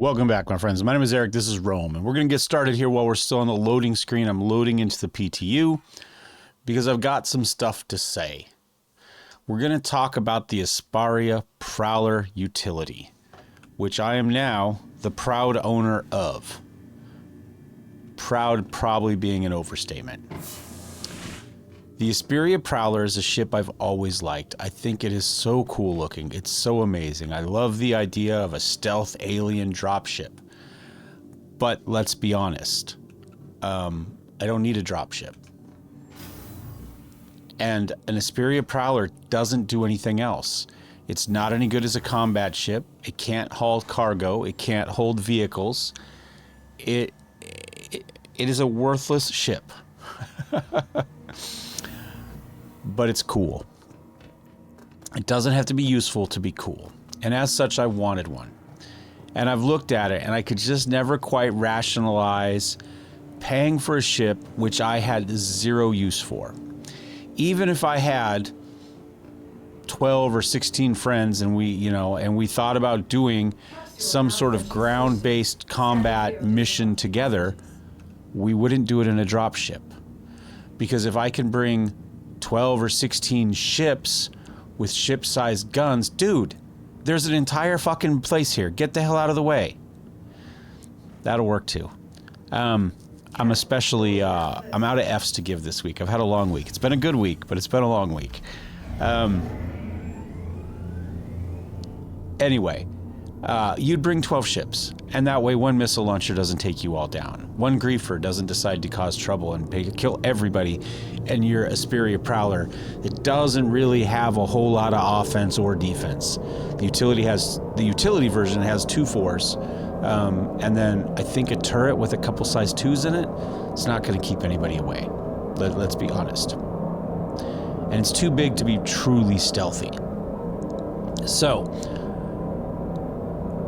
Welcome back, my friends. My name is Eric. This is Rome, and we're going to get started here while we're still on the loading screen. I'm loading into the PTU because I've got some stuff to say. We're going to talk about the Esperia Prowler Utility, which I am now the proud owner of. Proud probably being an overstatement. The Esperia Prowler is a ship I've always liked. I think it is so cool looking. It's so amazing. I love the idea of a stealth alien dropship. But let's be honest. I don't need a dropship. And an Esperia Prowler doesn't do anything else. It's not any good as a combat ship. It can't haul cargo. It can't hold vehicles. It is a worthless ship. But it's cool. It doesn't have to be useful to be cool. And as such, I wanted one. And I've looked at it, and I could just never quite rationalize paying for a ship which I had zero use for. Even if I had 12 or 16 friends and we thought about doing some sort of ground-based combat mission together, we wouldn't do it in a dropship. Because if I can bring 12 or 16 ships with ship-sized guns, dude, there's an entire fucking place here. Get the hell out of the way. That'll work too. I'm especially, I'm out of F's to give this week. I've had a long week. It's been a good week, but it's been a long week. Anyway, you'd bring 12 ships, and that way one missile launcher doesn't take you all down. One griefer doesn't decide to cause trouble and kill everybody in your Esperia Prowler. It doesn't really have a whole lot of offense or defense. The utility version has 2 4s, and then I think a turret with a couple size 2s in it. It's not going to keep anybody away. Let's be honest. And it's too big to be truly stealthy. So,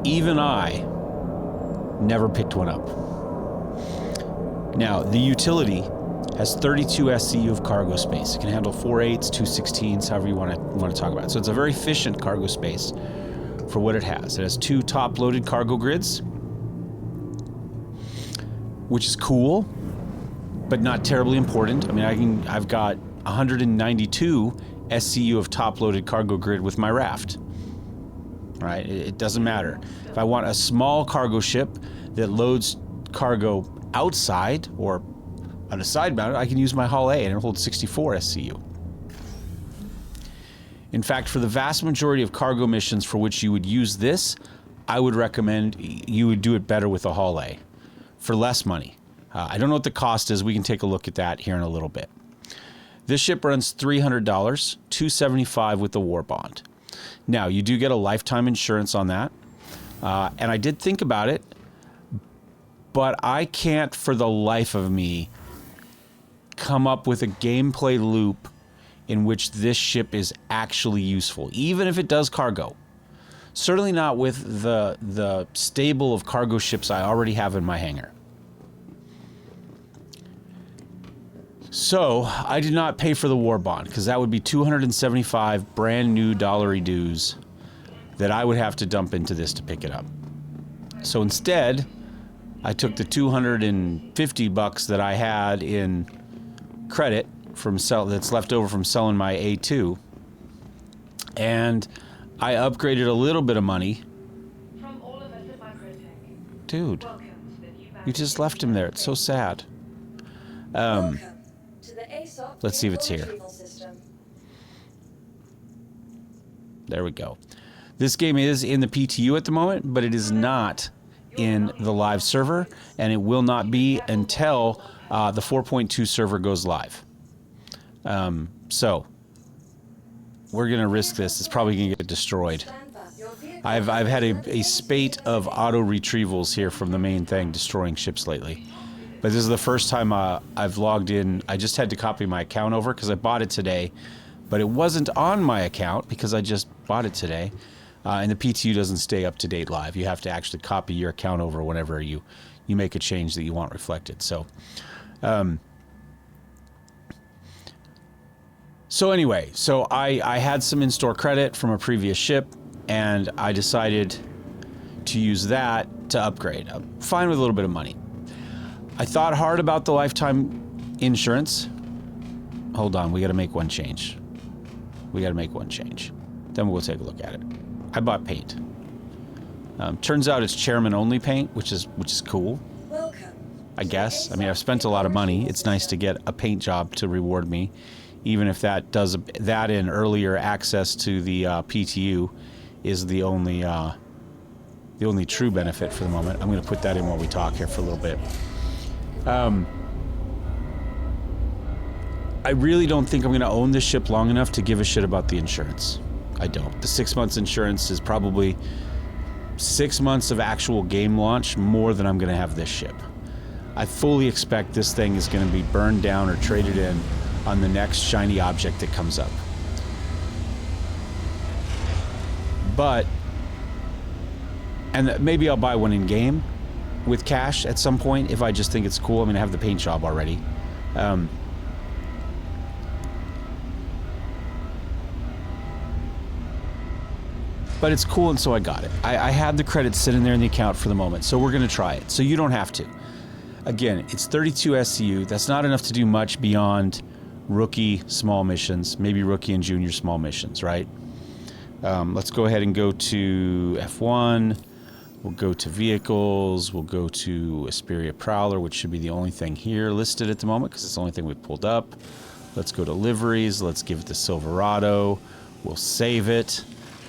even I never picked one up. Now, the utility has 32 SCU of cargo space. It can handle 4 8s, 2 16s, however you want to talk about it. So it's a very efficient cargo space for what it has. It has 2 top-loaded cargo grids, which is cool, but not terribly important. I mean, I've got 192 SCU of top-loaded cargo grid with my raft. Right? It doesn't matter. If I want a small cargo ship that loads cargo outside or on a side mount, I can use my Hull A and it holds 64 SCU. In fact, for the vast majority of cargo missions for which you would use this, I would recommend you would do it better with a Hull A for less money. I don't know what the cost is. We can take a look at that here in a little bit. This ship runs $300, $275 with the war bond. Now, you do get a lifetime insurance on that, and I did think about it, but I can't for the life of me come up with a gameplay loop in which this ship is actually useful, even if it does cargo. Certainly not with the stable of cargo ships I already have in my hangar. So, I did not pay for the war bond, because that would be 275 brand new dollary dues that I would have to dump into this to pick it up. So instead, I took the 250 bucks that I had in credit that's left over from selling my A2, and I upgraded a little bit of money. Dude, you just left him there. It's so sad. Let's see if it's here. There we go. This game is in the PTU at the moment, but it is not in the live server, and it will not be until the 4.2 server goes live. So we're gonna risk this. It's probably gonna get destroyed. I've had a spate of auto retrievals here from the main thing destroying ships lately. But this is the first time I've logged in. I just had to copy my account over because I bought it today. But it wasn't on my account because I just bought it today. And the PTU doesn't stay up to date live. You have to actually copy your account over whenever you make a change that you want reflected. So anyway, I had some in-store credit from a previous ship, and I decided to to use that to upgrade. I'm fine with a little bit of money. I thought hard about the lifetime insurance. Hold on, we got to make one change. Then we'll take a look at it. I bought paint. Turns out it's chairman only paint, which is cool. I guess. I mean, I've spent a lot of money. It's nice to get a paint job to reward me, even if that does that in earlier access to the PTU is the only true benefit for the moment. I'm going to put that in while we talk here for a little bit. I really don't think I'm going to own this ship long enough to give a shit about the insurance. I don't. The 6 months insurance is probably 6 months of actual game launch more than I'm going to have this ship. I fully expect this thing is going to be burned down or traded in on the next shiny object that comes up. But, and maybe I'll buy one in game with cash at some point if I just think it's cool. I mean, I have the paint job already. But it's cool, and so I got it. I had the credits sitting there in the account for the moment, so we're going to try it. So you don't have to. Again, it's 32 SCU. That's not enough to do much beyond rookie small missions, maybe rookie and junior small missions, right? Let's go ahead and go to F1. We'll go to vehicles. We'll go to Esperia Prowler, which should be the only thing here listed at the moment because it's the only thing we pulled up. Let's go to liveries. Let's give it to Silverado. We'll save it.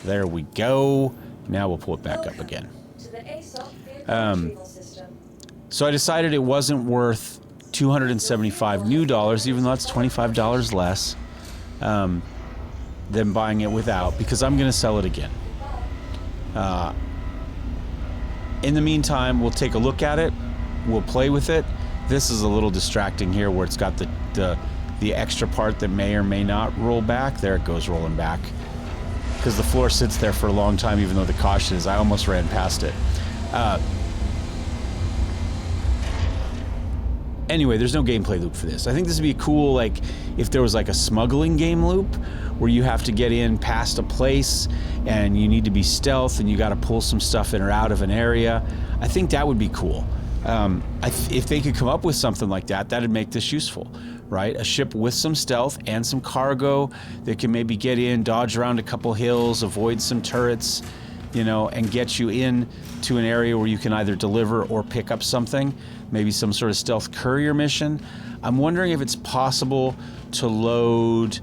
There we go. Now we'll pull it back up again. So I decided it wasn't worth $275 new dollars, even though that's $25 less than buying it without, because I'm going to sell it again. In the meantime, we'll take a look at it. We'll play with it. This is a little distracting here where it's got the extra part that may or may not roll back. There it goes rolling back. Because the floor sits there for a long time, even though the caution is. I almost ran past it. Anyway, there's no gameplay loop for this. I think this would be cool, like, if there was like a smuggling game loop where you have to get in past a place and you need to be stealth and you got to pull some stuff in or out of an area. I think that would be cool. If they could come up with something like that, that'd make this useful, right? A ship with some stealth and some cargo that can maybe get in, dodge around a couple hills, avoid some turrets, you know, and get you in to an area where you can either deliver or pick up something, maybe some sort of stealth courier mission. I'm wondering if it's possible to load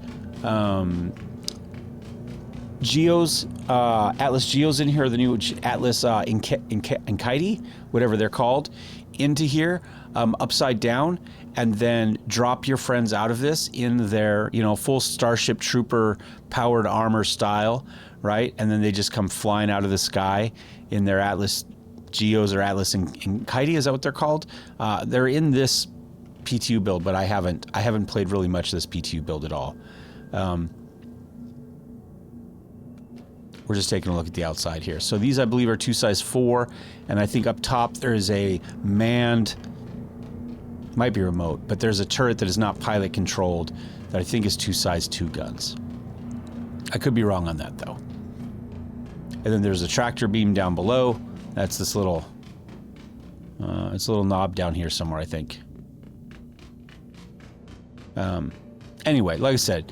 Geos, Atlas Geos in here, the new Atlas Enquete, whatever they're called, into here, upside down, and then drop your friends out of this in their, you know, full Starship Trooper powered armor style, right? And then they just come flying out of the sky in their Atlas Geos or Atlas Enquete, is that what they're called? They're in this PTU build, but I haven't played really much of this PTU build at all. We're just taking a look at the outside here. So these, I believe, are 2 size 4, and I think up top there is a manned, might be remote, but there's a turret that is not pilot controlled that I think is 2 size 2 guns. I could be wrong on that though. And then there's a tractor beam down below. That's this little, it's a little knob down here somewhere, I think. Anyway, like I said,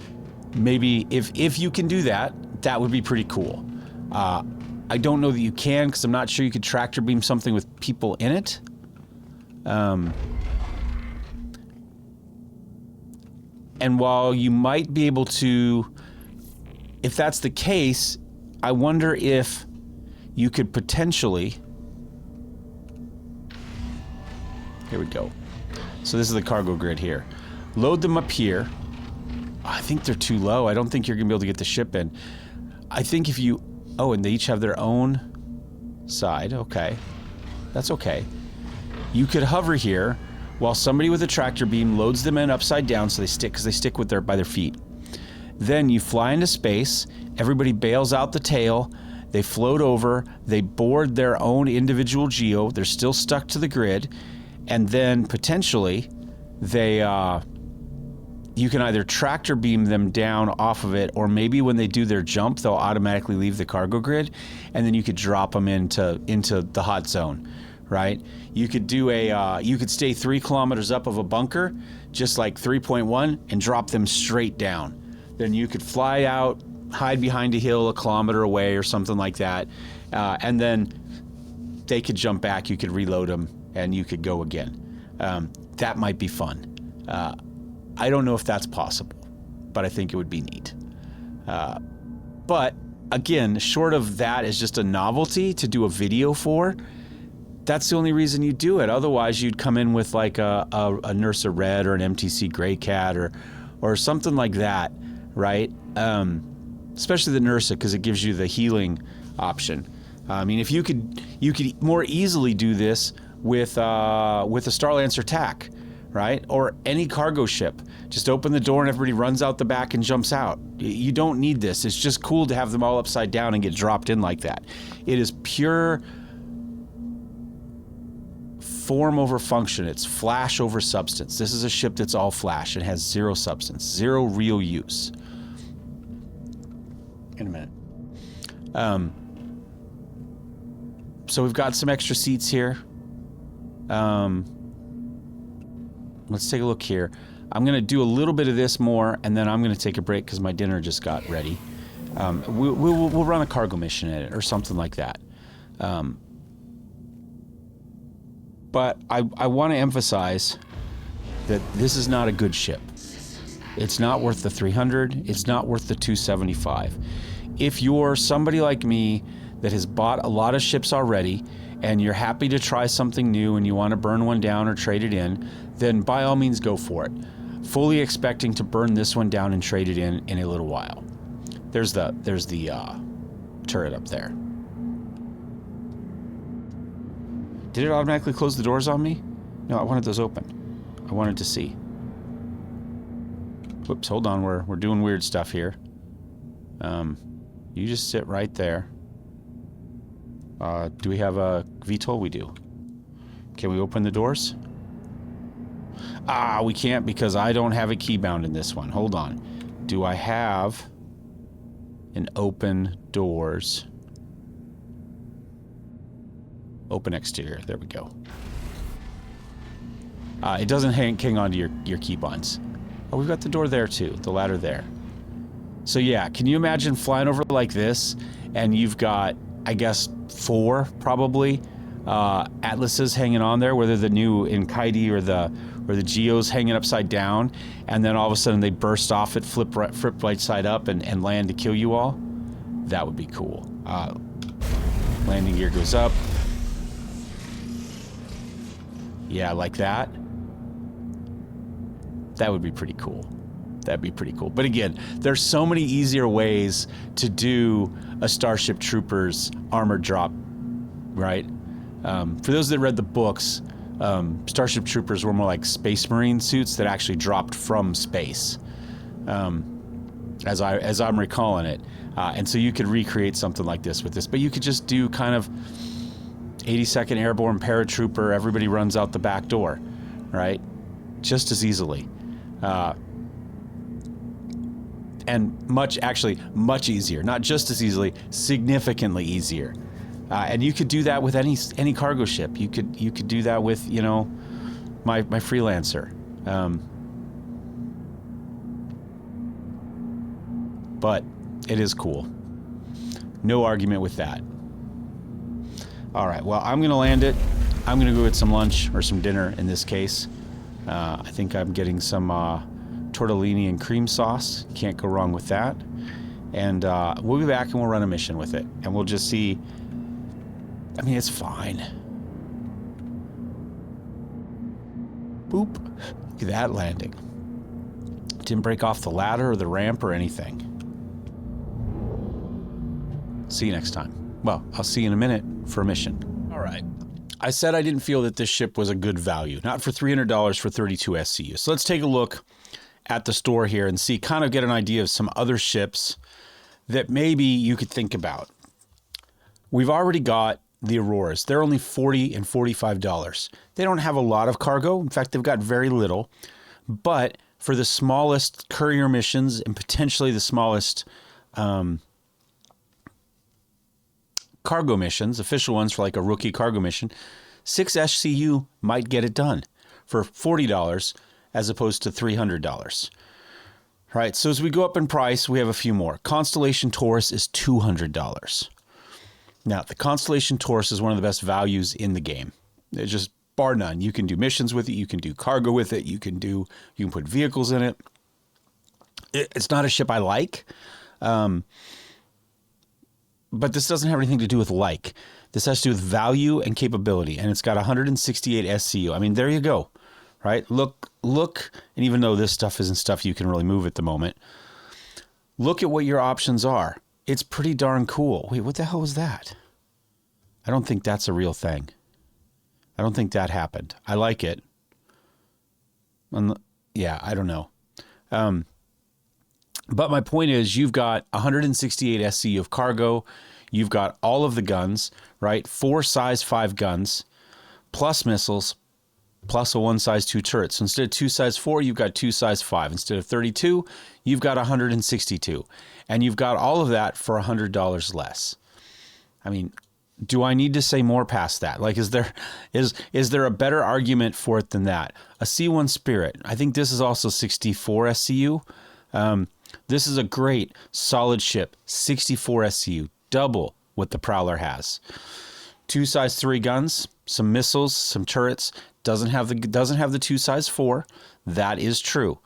maybe if you can do that, that would be pretty cool. I don't know that you can, because I'm not sure you could tractor beam something with people in it. And while you might be able to, if that's the case, I wonder if you could potentially, here we go. So this is the cargo grid here. Load them up here. I think they're too low. I don't think you're gonna be able to get the ship in. I think if you, oh, and they each have their own side. Okay, that's okay. You could hover here while somebody with a tractor beam loads them in upside down, so they stick, because they stick with by their feet. Then you fly into space. Everybody bails out the tail. They float over. They board their own individual geo. They're still stuck to the grid, and then potentially they you can either tractor beam them down off of it, or maybe when they do their jump, they'll automatically leave the cargo grid, and then you could drop them into the hot zone, right? You could do you could stay 3 kilometers up of a bunker, just like 3.1, and drop them straight down. Then you could fly out, hide behind a hill a kilometer away or something like that, and then they could jump back, you could reload them, and you could go again. That might be fun. I don't know if that's possible, but I think it would be neat. But again, short of that is just a novelty to do a video for, that's the only reason you do it. Otherwise, you'd come in with like a NERSA Red or an MTC Grey Cat or something like that, right? Especially the NERSA, because it gives you the healing option. I mean, if you could more easily do this with a Starlancer TAC, right? Or any cargo ship. Just open the door and everybody runs out the back and jumps out. You don't need this. It's just cool to have them all upside down and get dropped in like that. It is pure form over function. It's flash over substance. This is a ship that's all flash. It has zero substance, zero real use. In a minute. So we've got some extra seats here. Let's take a look here. I'm going to do a little bit of this more, and then I'm going to take a break because my dinner just got ready. We'll run a cargo mission in it or something like that. But I want to emphasize that this is not a good ship. It's not worth the 300. It's not worth the 275. If you're somebody like me that has bought a lot of ships already, and you're happy to try something new and you want to burn one down or trade it in, then by all means go for it. Fully expecting to burn this one down and trade it in a little while. There's the turret up there. Did it automatically close the doors on me? No, I wanted those open. I wanted to see. Whoops, hold on, we're doing weird stuff here. You just sit right there. Do we have a VTOL? We do. Can we open the doors? We can't because I don't have a keybound in this one. Hold on. Do I have an open doors? Open exterior. There we go. It doesn't hang onto your keybinds. Oh, we've got the door there too. The ladder there. So yeah, can you imagine flying over like this and you've got, I guess, 4 probably Atlases hanging on there, whether the new Inkaidi or the Geos hanging upside down, and then all of a sudden they burst off it, flip right side up and land to kill you all? That would be cool. Landing gear goes up. Yeah, like that. That would be pretty cool. That'd be pretty cool. But again, there's so many easier ways to do a Starship Troopers armored drop, right? For those that read the books, Starship Troopers were more like Space Marine suits that actually dropped from space, as I'm recalling it. And so you could recreate something like this with this, but you could just do kind of 82nd Airborne Paratrooper, everybody runs out the back door, right? Just as easily. And much easier. Not just as easily, significantly easier. And you could do that with any cargo ship. You could do that with, you know, my Freelancer. But it is cool. No argument with that. All right, well, I'm going to land it. I'm going to go get some lunch, or some dinner in this case. I think I'm getting some tortellini and cream sauce. Can't go wrong with that. And we'll be back and we'll run a mission with it. And we'll just see. I mean, it's fine. Boop. Look at that landing. Didn't break off the ladder or the ramp or anything. See you next time. Well, I'll see you in a minute for a mission. All right. I said I didn't feel that this ship was a good value. Not for $300 for 32 SCU. So let's take a look at the store here and see, kind of get an idea of some other ships that maybe you could think about. We've already got the Auroras. They're only $40 and $45. They don't have a lot of cargo. In fact, they've got very little. But for the smallest courier missions and potentially the smallest cargo missions, official ones for like a rookie cargo mission, 6 SCU might get it done for $40 as opposed to $300. Right, so as we go up in price, we have a few more. Constellation Taurus is $200. Now, the Constellation Taurus is one of the best values in the game. It's just bar none. You can do missions with it. You can do cargo with it. You can put vehicles in it. It's not a ship I like, but this doesn't have anything to do with like. This has to do with value and capability, and it's got 168 SCU. I mean, there you go. Right? Look, and even though this stuff isn't stuff you can really move at the moment, look at what your options are. It's pretty darn cool. Wait, what the hell was that? I don't think that's a real thing. I don't think that happened. I like it. Yeah, I don't know. But my point is, you've got 168 SCU of cargo. You've got all of the guns, right? 4 size 5 guns, plus missiles, plus a 1 size 2 turret. So instead of 2 size 4, you've got 2 size 5. Instead of 32, you've got 162. And you've got all of that for $100 less. I mean, do I need to say more past that? Like, is there a better argument for it than that? A C1 Spirit. I think this is also 64 SCU. This is a great, solid ship. 64 SCU. Double what the Prowler has. 2 size 3 guns, some missiles, some turrets. Doesn't have the 2 size 4. That is true.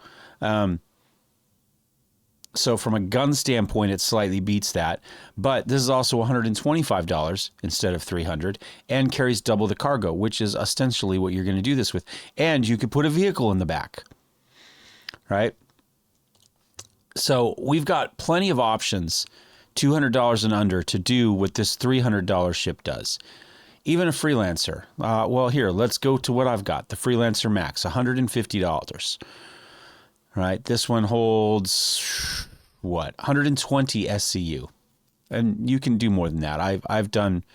So from a gun standpoint, it slightly beats that. But this is also $125 instead of $300 and carries double the cargo, which is ostensibly what you're going to do this with. And you could put a vehicle in the back, right? So we've got plenty of options, $200 and under, to do what this $300 ship does. Even a Freelancer. Well, here, let's go to what I've got. The Freelancer Max, $150. Right? This one holds, what, 120 SCU. And you can do more than that. I've done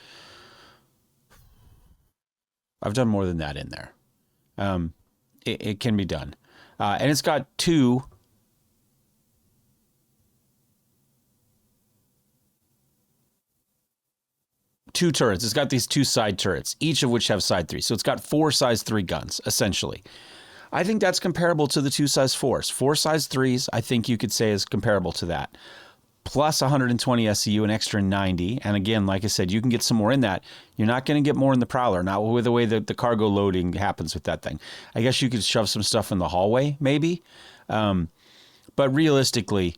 more than that in there. It can be done. And it's got two turrets. It's got these 2 side turrets, each of which have side 3. So it's got 4 size 3 guns, essentially. I think that's comparable to the 2 size 4s. 4 size 3s, I think you could say, is comparable to that. Plus 120 SCU, an extra 90. And again, like I said, you can get some more in that. You're not going to get more in the Prowler, not with the way that the cargo loading happens with that thing. I guess you could shove some stuff in the hallway, maybe. But realistically,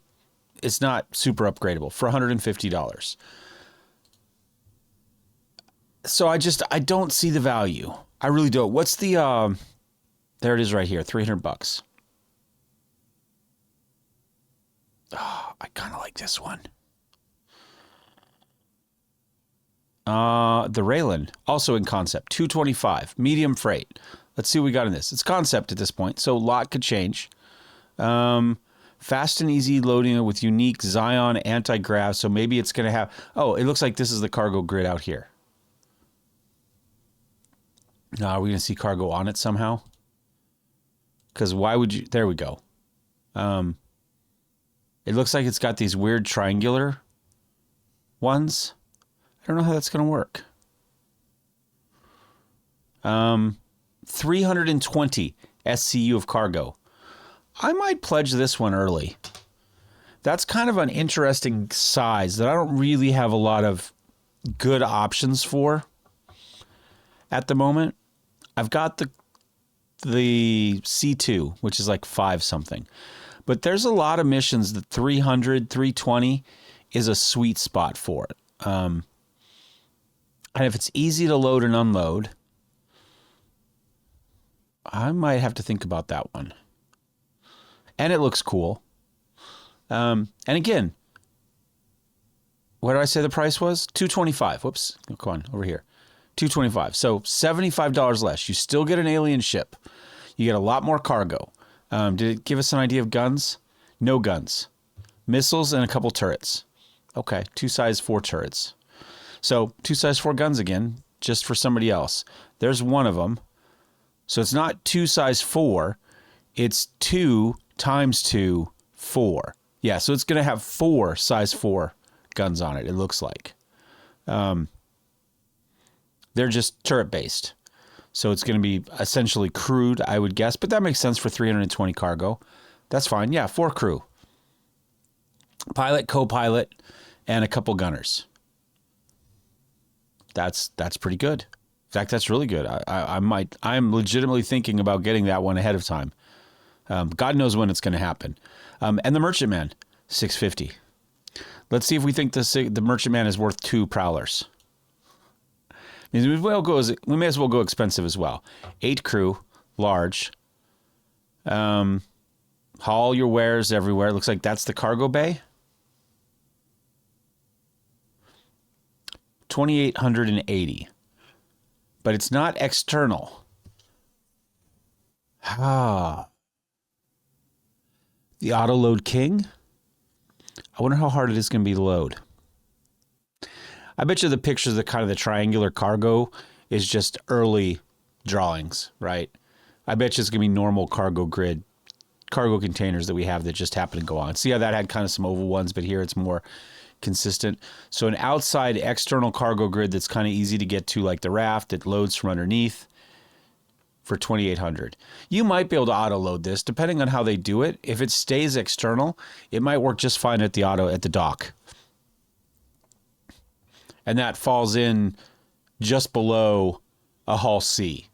it's not super upgradable for $150. So I don't see the value. I really don't. What's the, there it is right here, $300. Oh, I kind of like this one. The Raylan, also in concept, $225, medium freight. Let's see what we got in this. It's concept at this point, so a lot could change. Fast and easy loading with unique Zion anti-grav, so maybe it's going to have, oh, it looks like this is the cargo grid out here. Are we going to see cargo on it somehow? Because why would you... There we go. It looks like it's got these weird triangular ones. I don't know how that's going to work. 320 SCU of cargo. I might pledge this one early. That's kind of an interesting size that I don't really have a lot of good options for at the moment. I've got the C2, which is like 5 something. But there's a lot of missions that 300, 320 is a sweet spot for it. And if it's easy to load and unload, I might have to think about that one. And it looks cool. And again, what did I say the price was? $225. Whoops. Oh, come on, over here. $225. So $75 less. You still get an alien ship. You get a lot more cargo. Did it give us an idea of guns? No guns. Missiles and a couple turrets. Okay, 2 size 4 turrets. So 2 size 4 guns again, just for somebody else. There's one of them. So it's not 2 size 4. It's 2 times 2, 4. Yeah, so it's going to have 4 size 4 guns on it, it looks like. They're just turret-based. So it's going to be essentially crewed, I would guess. But that makes sense for 320 cargo. That's fine. Yeah, 4 crew. Pilot, co-pilot, and a couple gunners. That's pretty good. In fact, that's really good. I'm legitimately thinking about getting that one ahead of time. God knows when it's going to happen. And the Merchantman, 650. Let's see if we think the Merchantman is worth 2 Prowlers. We may as well go expensive as well. 8 crew, large. Haul your wares everywhere. Looks like that's the cargo bay. 2,880. But it's not external. Ah. The auto load king? I wonder how hard it is going to be to load. I bet you the pictures of the triangular cargo is just early drawings, right? I bet you it's going to be normal cargo grid, cargo containers that we have that just happen to go on. See how that had kind of some oval ones, but here it's more consistent. So an outside external cargo grid that's kind of easy to get to, like the raft, it loads from underneath for 2,800. You might be able to auto load this depending on how they do it. If it stays external, it might work just fine at the dock. And that falls in just below a Hull C.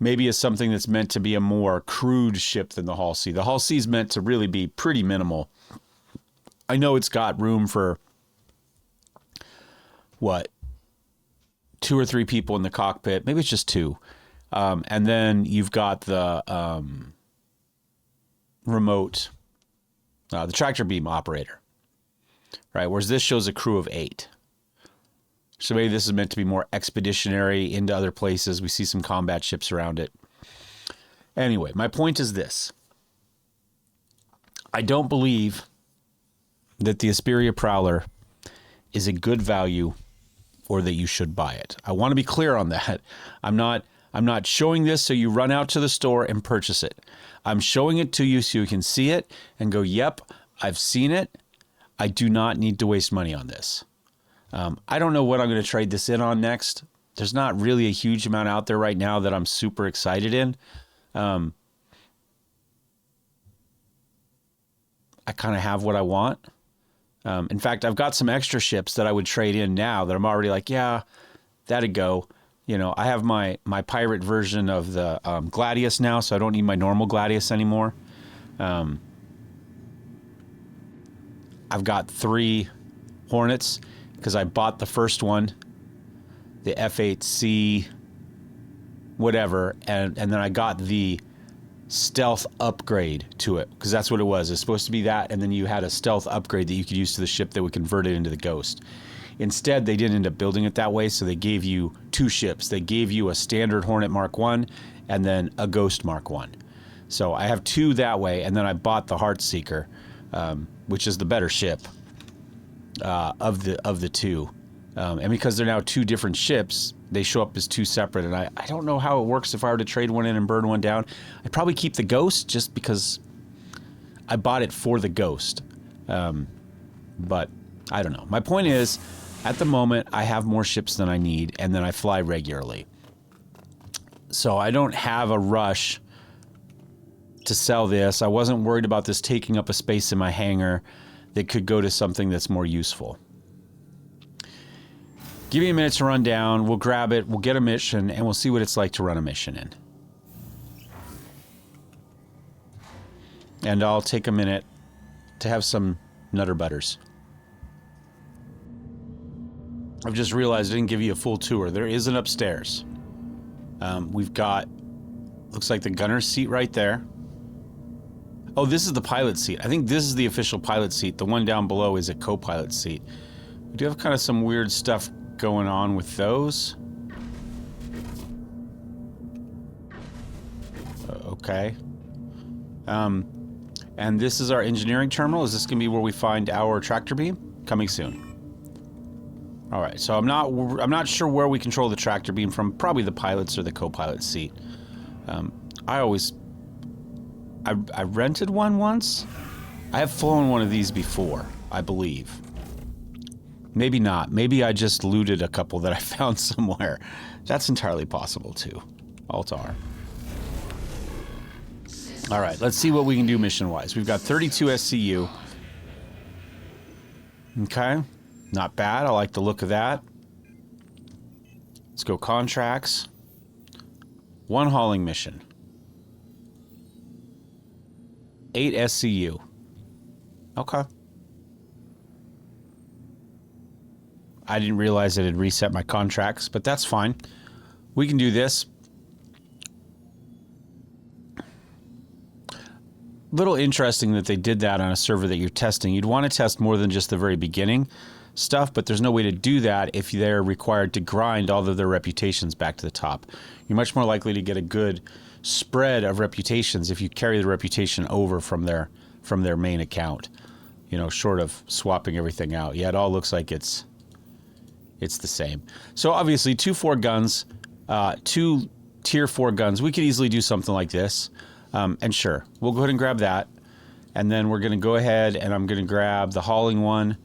Maybe it's something that's meant to be a more crude ship than the Hull C. The Hull C is meant to really be pretty minimal. I know it's got room for, 2 or 3 people in the cockpit. Maybe it's just 2. And then you've got the remote, the tractor beam operator, right? Whereas this shows a crew of 8. So maybe this is meant to be more expeditionary into other places. We see some combat ships around it. Anyway, my point is this. I don't believe that the Esperia Prowler is a good value or that you should buy it. I want to be clear on that. I'm not showing this so you run out to the store and purchase it. I'm showing it to you so you can see it and go, yep, I've seen it. I do not need to waste money on this. I don't know what I'm going to trade this in on next. There's not really a huge amount out there right now that I'm super excited in. I kind of have what I want. In fact, I've got some extra ships that I would trade in now that I'm already like, yeah, that'd go. You know, I have my pirate version of the Gladius now, so I don't need my normal Gladius anymore. I've got 3 Hornets because I bought the first one, the F8C, whatever, and then I got the stealth upgrade to it because that's what it was. It's supposed to be that, and then you had a stealth upgrade that you could use to the ship that would convert it into the Ghost. Instead, they didn't end up building it that way, so they gave you 2 ships. They gave you a standard Hornet Mark 1 and then a Ghost Mark 1. So I have 2 that way, and then I bought the Heartseeker, which is the better ship of the 2. And because they're now 2 different ships, they show up as 2 separate, and I don't know how it works if I were to trade one in and burn one down. I'd probably keep the Ghost just because I bought it for the Ghost. But I don't know. My point is, at the moment, I have more ships than I need, and then I fly regularly. So I don't have a rush to sell this. I wasn't worried about this taking up a space in my hangar that could go to something that's more useful. Give me a minute to run down. We'll grab it. We'll get a mission, and we'll see what it's like to run a mission in. And I'll take a minute to have some Nutter Butters. I've just realized I didn't give you a full tour. There is an upstairs. We've got, looks like the gunner's seat right there. Oh, this is the pilot seat. I think this is the official pilot seat. The one down below is a co-pilot seat. We do have kind of some weird stuff going on with those. Okay. And this is our engineering terminal. Is this going to be where we find our tractor beam? Coming soon. All right, so I'm not sure where we control the tractor beam from. Probably the pilot's or the co-pilot seat. I always I rented one once. I have flown one of these before, I believe. Maybe not. Maybe I just looted a couple that I found somewhere. That's entirely possible too. Alt-R. Alright, let's see what we can do mission-wise. We've got 32 SCU. Okay. Not bad. I like the look of that. Let's go contracts. One hauling mission. 8 SCU. Okay. I didn't realize it had reset my contracts, but that's fine. We can do this. Little interesting that they did that on a server that you're testing. You'd want to test more than just the very beginning stuff, but there's no way to do that if they're required to grind all of their reputations back to the top. You're much more likely to get a good spread of reputations if you carry the reputation over from their main account. You know, short of swapping everything out. Yeah, it all looks like it's the same. So obviously 2 guns, 2 tier 4 guns. We could easily do something like this. And sure, we'll go ahead and grab that. And then we're going to go ahead and I'm going to grab the hauling one.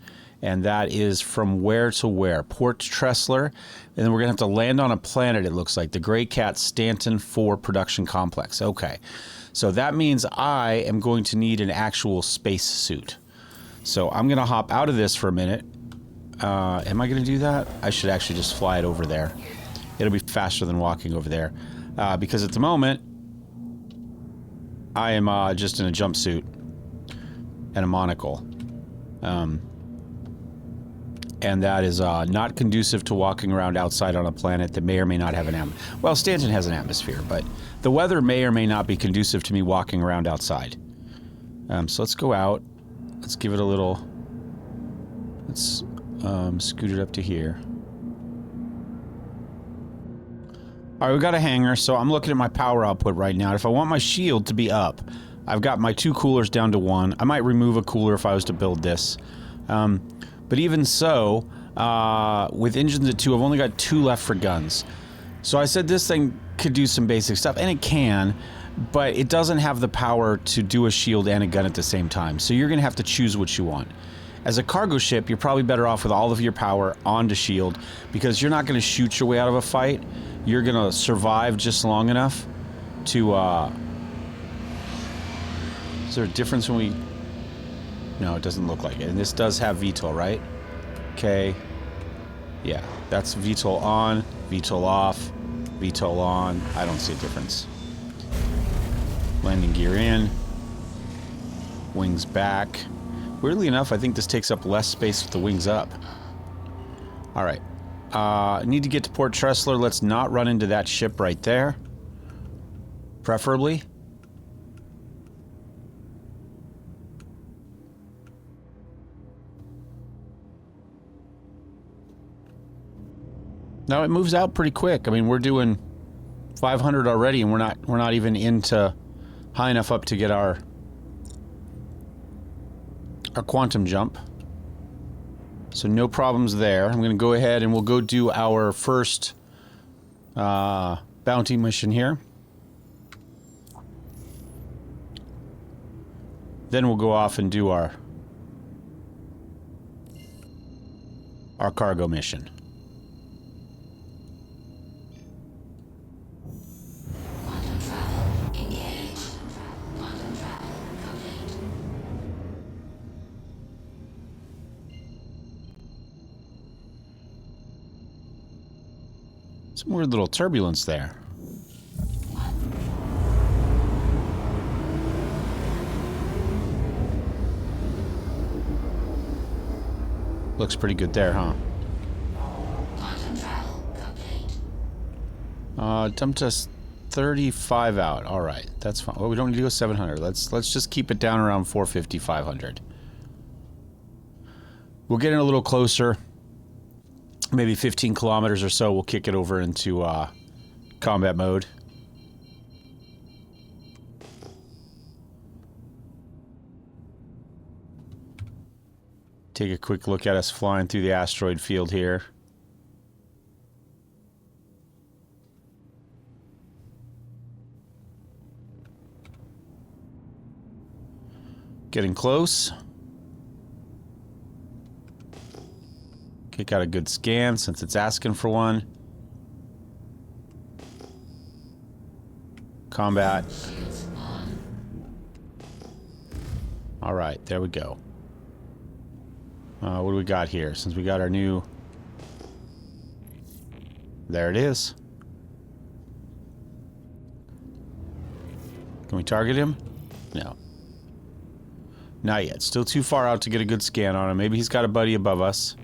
And that is from where to where? Port Tressler. And then we're going to have to land on a planet, it looks like. The Grey Cat Stanton 4 Production Complex. Okay. So that means I am going to need an actual space suit. So I'm going to hop out of this for a minute. Am I going to do that? I should actually just fly it over there. It'll be faster than walking over there. Because at the moment, I am just in a jumpsuit and a monocle. And that is not conducive to walking around outside on a planet that may or may not have an atmosphere. Well, Stanton has an atmosphere, but the weather may or may not be conducive to me walking around outside. So let's go out. Let's give it a little... Let's scoot it up to here. Alright, we got a hangar, so I'm looking at my power output right now. If I want my shield to be up, I've got my 2 coolers down to 1. I might remove a cooler if I was to build this. But even so, with engines at 2, I've only got 2 left for guns. So I said this thing could do some basic stuff, and it can, but it doesn't have the power to do a shield and a gun at the same time. So you're going to have to choose what you want. As a cargo ship, you're probably better off with all of your power onto shield, because you're not going to shoot your way out of a fight. You're going to survive just long enough to... Is there a difference when we... No, it doesn't look like it. And this does have VTOL, right? Okay. Yeah, that's VTOL on, VTOL off, VTOL on. I don't see a difference. Landing gear in. Wings back. Weirdly enough, I think this takes up less space with the wings up. Alright. Need to get to Port Tressler. Let's not run into that ship right there. Preferably. Now it moves out pretty quick. I mean, we're doing 500 already, and we're not even into high enough up to get our quantum jump. So no problems there. I'm going to go ahead and we'll go do our first bounty mission here. Then we'll go off and do our cargo mission. Some weird little turbulence there. Looks pretty good there, huh? Dumped us 35 out. All right, that's fine. Well, we don't need to go 700. Let's just keep it down around 450, 500. We'll get in a little closer. Maybe 15 kilometers or so, we'll kick it over into combat mode. Take a quick look at us flying through the asteroid field here. Getting close. Got a good scan since it's asking for one. Combat. Alright, there we go. What do we got here? Since we got our new... There it is. Can we target him? No. Not yet. Still too far out to get a good scan on him. Maybe he's got a buddy above us.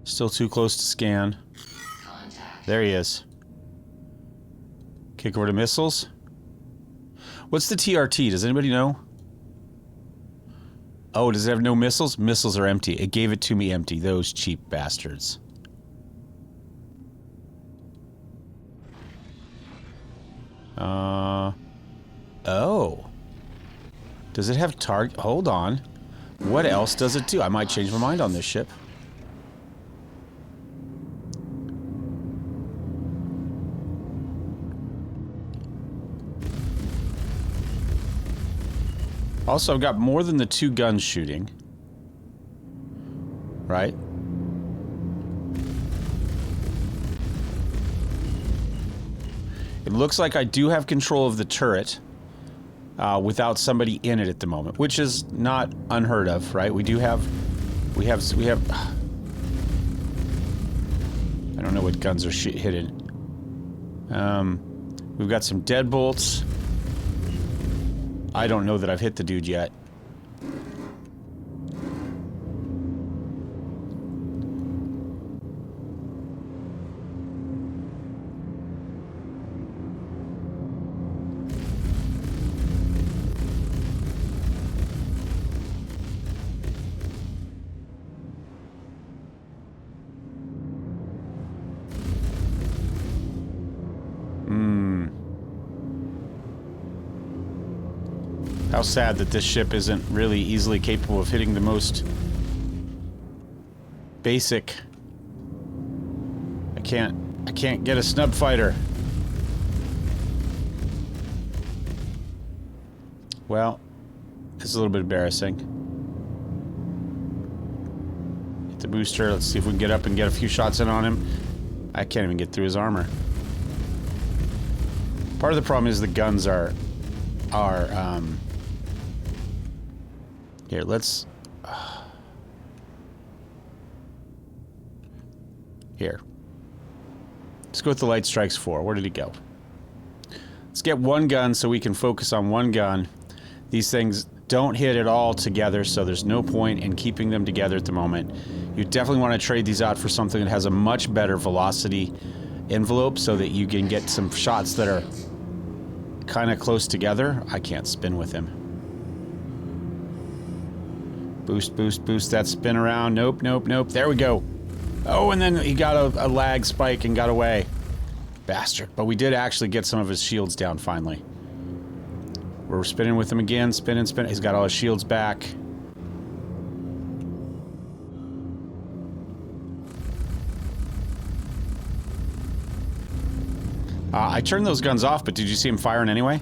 Still too close to scan. There he is. Kick over to missiles. What's the TRT? Does anybody know? Oh, does it have no missiles? Missiles are empty. It gave it to me empty. Those cheap bastards. Oh. Does it have target? Hold on. What else does it do? I might change my mind on this ship. Also, I've got more than the 2 guns shooting. Right? It looks like I do have control of the turret without somebody in it at the moment, which is not unheard of, right? We have I don't know what guns are hidden. We've got some deadbolts. I don't know that I've hit the dude yet. How sad that this ship isn't really easily capable of hitting the most basic. I can't get a snub fighter. Well, it's a little bit embarrassing. Hit the booster. Let's see if we can get up and get a few shots in on him. I can't even get through his armor. Part of the problem is the guns are here, let's... Here. Let's go with the Light Strikes 4. Where did he go? Let's get one gun so we can focus on one gun. These things don't hit at all together, so there's no point in keeping them together at the moment. You definitely want to trade these out for something that has a much better velocity envelope so that you can get some shots that are kind of close together. I can't spin with him. Boost, boost, boost that spin around. Nope, nope, nope. There we go. Oh, and then he got a lag spike and got away. Bastard. But we did actually get some of his shields down finally. We're spinning with him again. Spinning, spinning. He's got all his shields back. I turned those guns off, but did you see him firing anyway?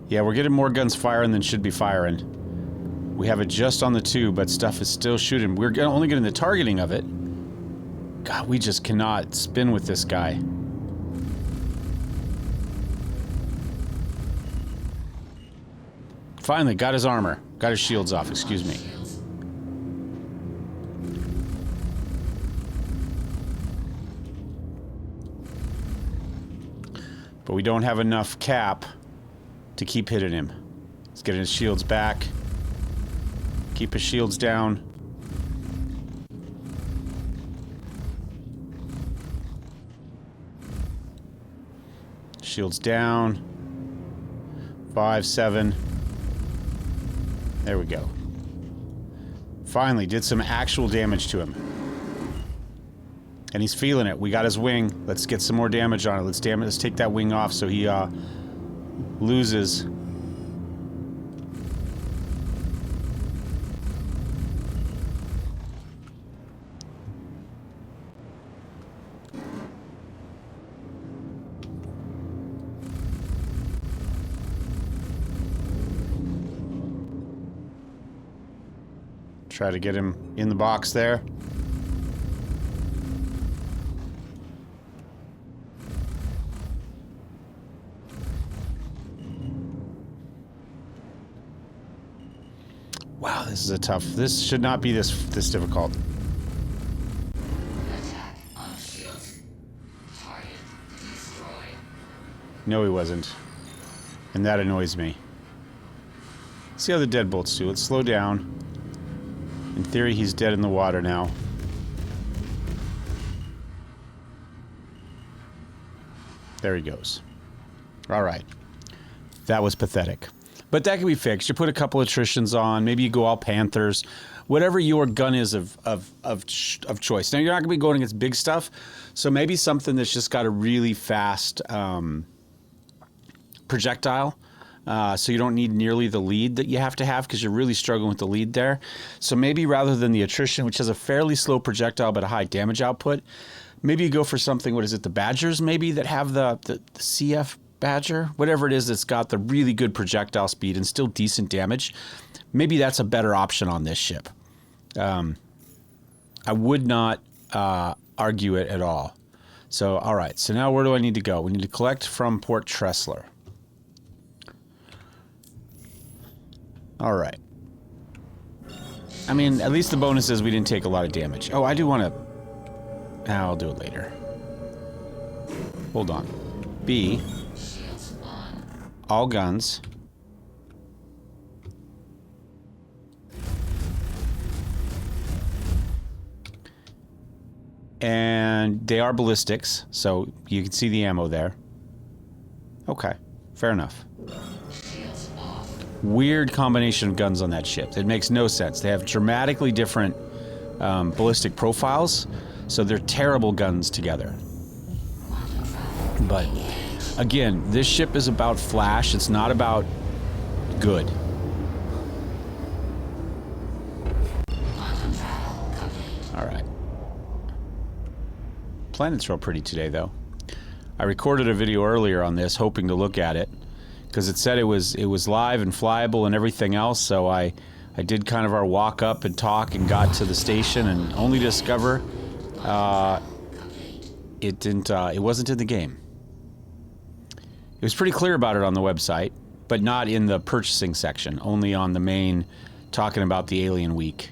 Yeah, we're getting more guns firing than should be firing. We have it just on the 2, but stuff is still shooting. We're only getting the targeting of it. God, we just cannot spin with this guy. Finally, got his armor. Got his shields off, excuse me. But we don't have enough cap to keep hitting him. Let's get his shields back. Keep his shields down. Shields down. 5, 7. There we go. Finally, did some actual damage to him. And he's feeling it. We got his wing. Let's get some more damage on it. Let's take that wing off so he loses. Try to get him in the box there. Wow, this is a tough... This should not be this difficult. Attack on shields. Target destroyed. No, he wasn't. And that annoys me. See how the deadbolts do. Let's slow down. In theory, he's dead in the water now. There he goes. Alright. That was pathetic. But that can be fixed. You put a couple attritions on. Maybe you go all Panthers. Whatever your gun is of choice. Now, you're not going to be going against big stuff. So maybe something that's just got a really fast projectile. So you don't need nearly the lead that you have to have because you're really struggling with the lead there. So maybe rather than the attrition, which has a fairly slow projectile but a high damage output, maybe you go for something, what is it, the Badgers maybe, that have the CF Badger? Whatever it is that's got the really good projectile speed and still decent damage. Maybe that's a better option on this ship. I would not argue it at all. So, all right. So now where do I need to go? We need to collect from Port Tressler. All right. I mean, at least the bonus is we didn't take a lot of damage. Oh, I do want to... I'll do it later. Hold on. B. All guns. And they are ballistics, so you can see the ammo there. Okay, fair enough. Weird combination of guns on that ship. It makes no sense. They have dramatically different ballistic profiles, so they're terrible guns together. But again, this ship is about flash. It's not about good. All right. Planets real pretty today, though. I recorded a video earlier on this, hoping to look at it, because it said it was live and flyable and everything else. So I did kind of our walk up and talk and got to the station, and only to discover it wasn't in the game. It was pretty clear about it on the website, but not in the purchasing section, only on the main talking about the Alien Week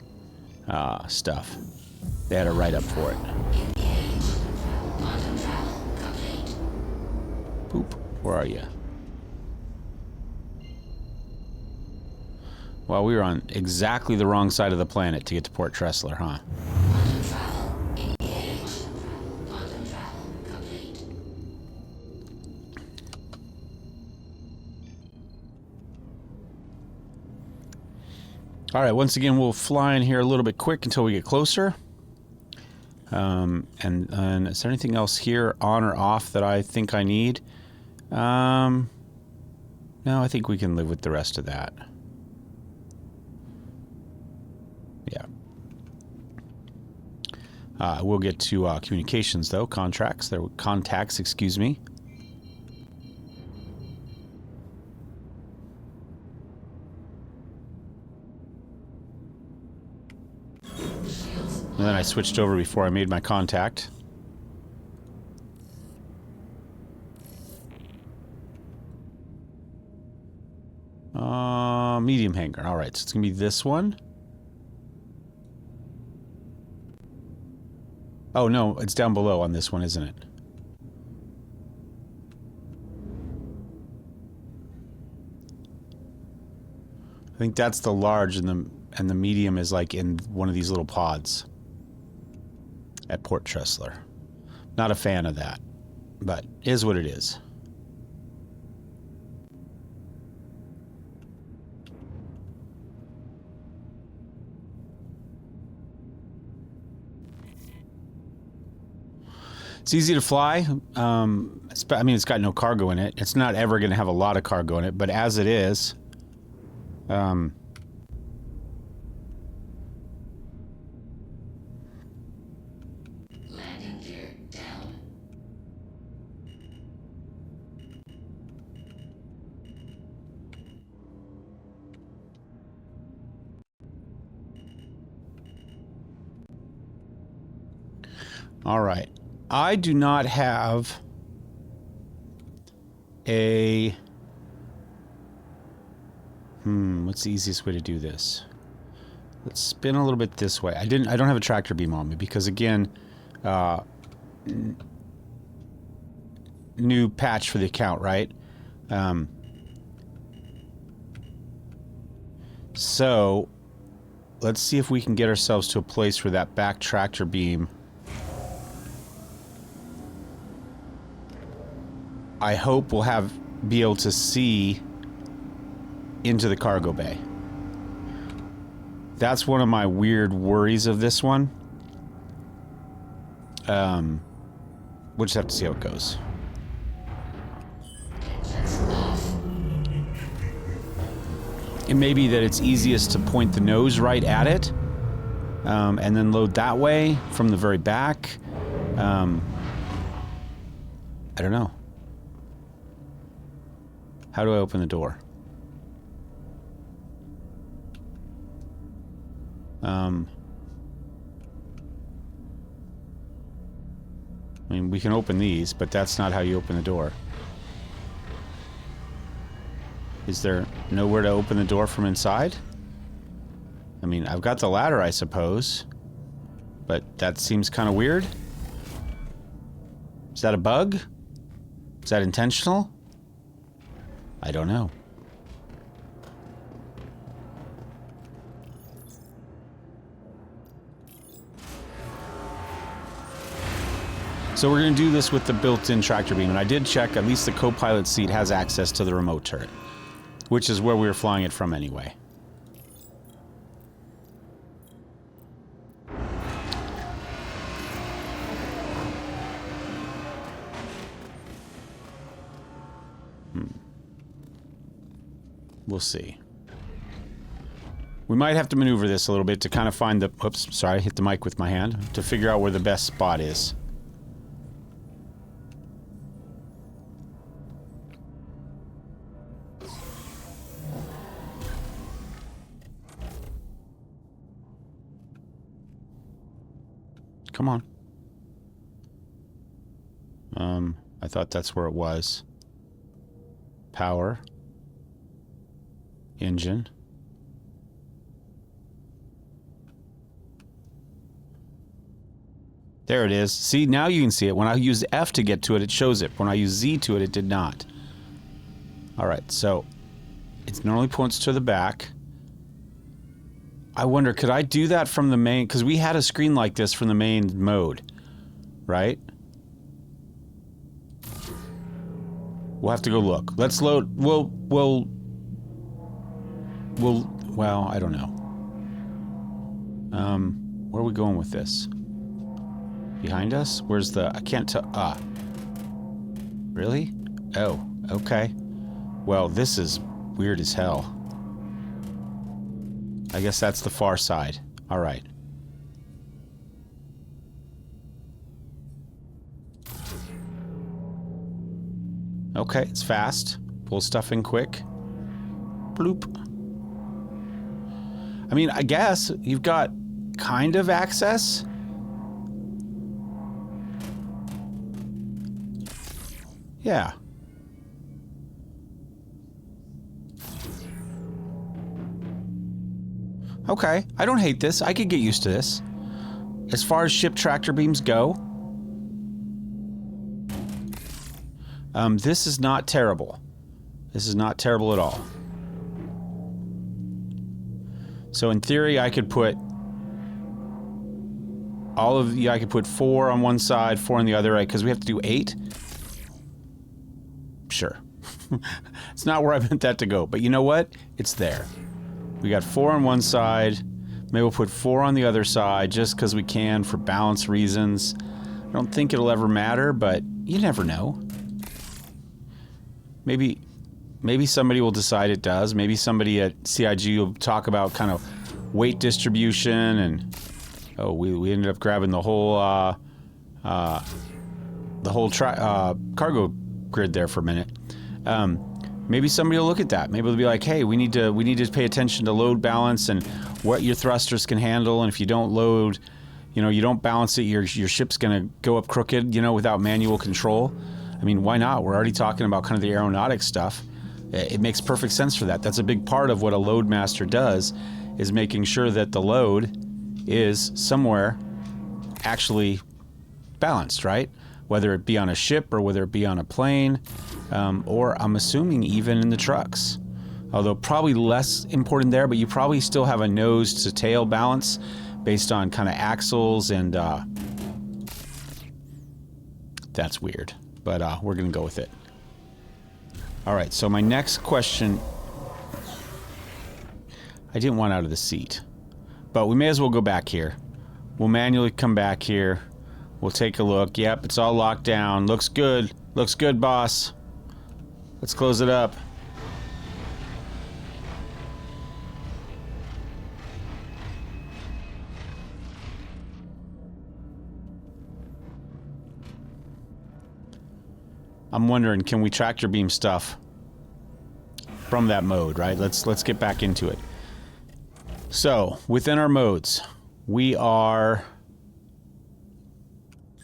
stuff. They had a write-up for it. Boop, where are you? Well, we were on exactly the wrong side of the planet to get to Port Tressler, huh? All right, once again, we'll fly in here a little bit quick until we get closer. And is there anything else here on or off that I think I need? No, I think we can live with the rest of that. Yeah. We'll get to communications, though. Contacts, excuse me. And then I switched over before I made my contact. Medium hangar. All right, so it's going to be this one. Oh, no, it's down below on this one, isn't it? I think that's the large, and the medium is like in one of these little pods at Port Tressler. Not a fan of that, but is what it is. It's easy to fly. I mean, it's got no cargo in it. It's not ever going to have a lot of cargo in it, but as it is, landing gear down. All right. I do not have a... what's the easiest way to do this? Let's spin a little bit this way. I don't have a tractor beam on me because, again, new patch for the account, right? So let's see if we can get ourselves to a place where that back tractor beam, I hope we'll be able to see into the cargo bay. That's one of my weird worries of this one. We'll just have to see how it goes. It may be that it's easiest to point the nose right at it, and then load that way from the very back. I don't know. How do I open the door? I mean, we can open these, but that's not how you open the door. Is there nowhere to open the door from inside? I mean, I've got the ladder, I suppose. But that seems kind of weird. Is that a bug? Is that intentional? I don't know. So we're going to do this with the built-in tractor beam, and I did check, at least the co-pilot seat has access to the remote turret, which is where we were flying it from anyway. We'll see. We might have to maneuver this a little bit to kind of find the... Oops, sorry, I hit the mic with my hand. To figure out where the best spot is. Come on. I thought that's where it was. Power. Engine. There it is. See, now you can see it. When I use F to get to it, it shows it. When I use Z to it, it did not. Alright, so it normally points to the back. I wonder, could I do that from the main? Because we had a screen like this from the main mode, right? We'll have to go look. Let's load. Well, I don't know. Where are we going with this? Behind us? Where's the... I can't tell... Ah. Really? Oh, okay. Well, this is weird as hell. I guess that's the far side. Alright. Okay, it's fast. Pull stuff in quick. Bloop. I mean, I guess you've got kind of access. Yeah. Okay, I don't hate this. I could get used to this. As far as ship tractor beams go, this is not terrible. This is not terrible at all. So in theory, I could put I could put 4 on one side, 4 on the other, right? Because we have to do 8. Sure. It's not where I meant that to go, but you know what? It's there. We got 4 on one side. Maybe we'll put 4 on the other side just because we can for balance reasons. I don't think it'll ever matter, but you never know. Maybe somebody will decide it does. Maybe somebody at CIG will talk about kind of weight distribution and... Oh, we ended up grabbing the whole cargo grid there for a minute. Maybe somebody will look at that. Maybe they'll be like, hey, we need to pay attention to load balance and what your thrusters can handle, and if you don't load, You know, you don't balance it, your ship's going to go up crooked, you know, without manual control. I mean, why not? We're already talking about kind of the aeronautics stuff. It makes perfect sense for that. That's a big part of what a load master does, is making sure that the load is somewhere actually balanced, right? Whether it be on a ship or whether it be on a plane, or I'm assuming even in the trucks. Although probably less important there, but you probably still have a nose to tail balance based on kind of axles and that's weird, but we're gonna go with it. All right, so my next question, I didn't want out of the seat, but we may as well go back here. We'll manually come back here. We'll take a look. Yep, it's all locked down. Looks good. Looks good, boss. Let's close it up. I'm wondering, can we tractor beam stuff from that mode, right? Let's get back into it. So, within our modes, we are...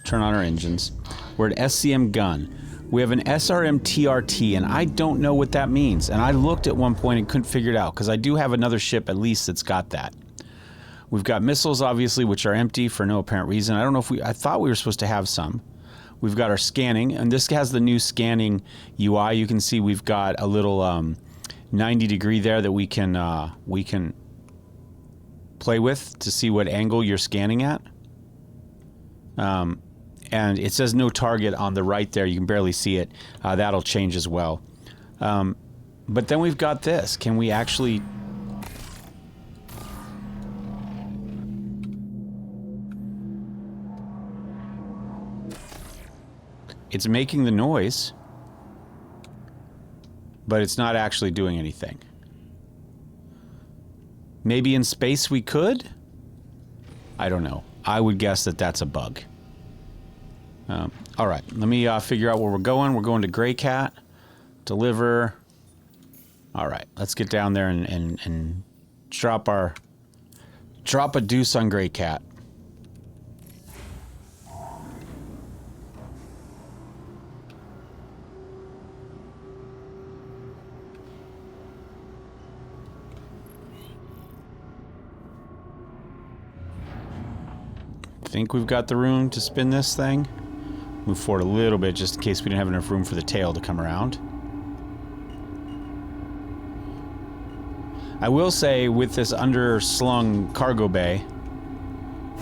Turn on our engines. We're at SCM gun. We have an SRM TRT, and I don't know what that means. And I looked at one point and couldn't figure it out, because I do have another ship at least that's got that. We've got missiles, obviously, which are empty for no apparent reason. I don't know if I thought we were supposed to have some. We've got our scanning, and this has the new scanning UI. You can see we've got a little 90 degree there that we can play with to see what angle you're scanning at. And it says no target on the right there. You can barely see it. That'll change as well. But then we've got this. Can we actually... It's making the noise, but it's not actually doing anything. Maybe in space we could? I don't know. I would guess that that's a bug. All right, let me figure out where we're going. We're going to Gray Cat. Deliver. All right, let's get down there and drop a deuce on Gray Cat. Think we've got the room to spin this thing. Move forward a little bit just in case we didn't have enough room for the tail to come around. I will say, with this underslung cargo bay,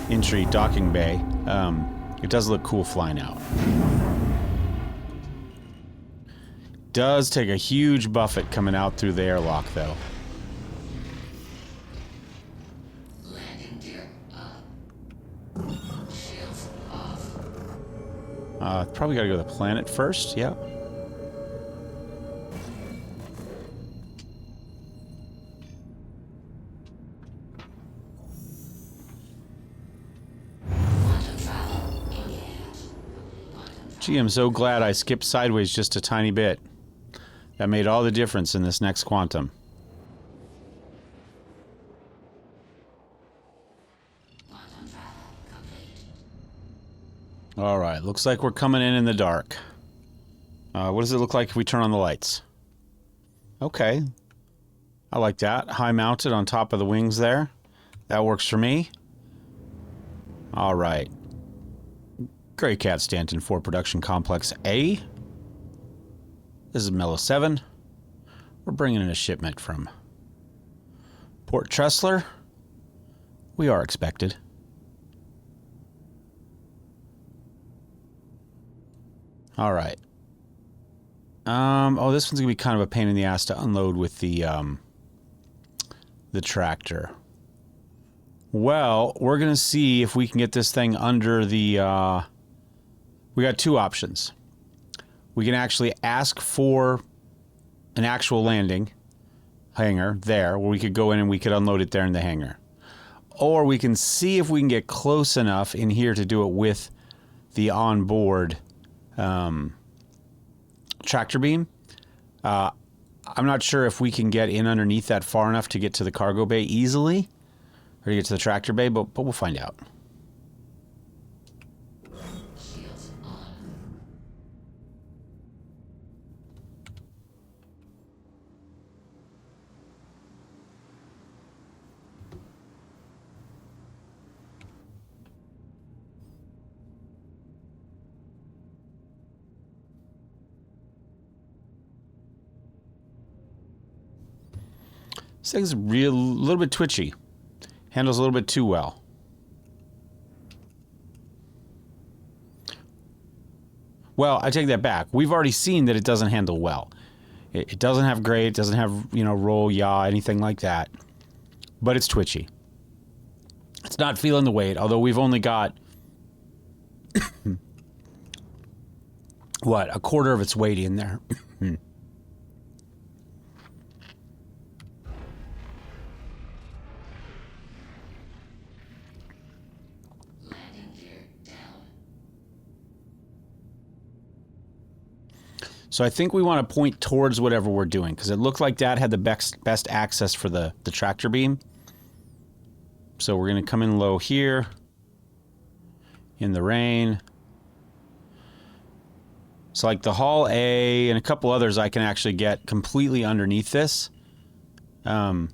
entry docking bay, it does look cool flying out. Does take a huge buffet coming out through the airlock though. Probably gotta go to the planet first, yeah. Gee, I'm so glad I skipped sideways just a tiny bit. That made all the difference in this next quantum. Alright, looks like we're coming in the dark. What does it look like if we turn on the lights? Okay. I like that. High mounted on top of the wings there. That works for me. Alright. Gray Cat Stanton 4 Production Complex A. This is Mellow 7. We're bringing in a shipment from Port Tressler. We are expected. All right. Oh, this one's gonna be kind of a pain in the ass to unload with the tractor. Well, we're gonna see if we can get this thing under the. We got two options. We can actually ask for an actual landing hangar there, where we could go in and we could unload it there in the hangar, or we can see if we can get close enough in here to do it with the onboard. Tractor beam. I'm not sure if we can get in underneath that far enough to get to the cargo bay easily, or to get to the tractor bay, but we'll find out. thing's a little bit twitchy. Handles a little bit too well. Well, I take that back. We've already seen that it doesn't handle well. It doesn't have grade, it doesn't have, you know, roll, yaw, anything like that. But it's twitchy. It's not feeling the weight, although we've only got what, a quarter of its weight in there. Landing gear down. So I think we want to point towards whatever we're doing, because it looked like Dad had the best access for the tractor beam. So we're going to come in low here, in the rain. So like the Hall A and a couple others I can actually get completely underneath this. Oh.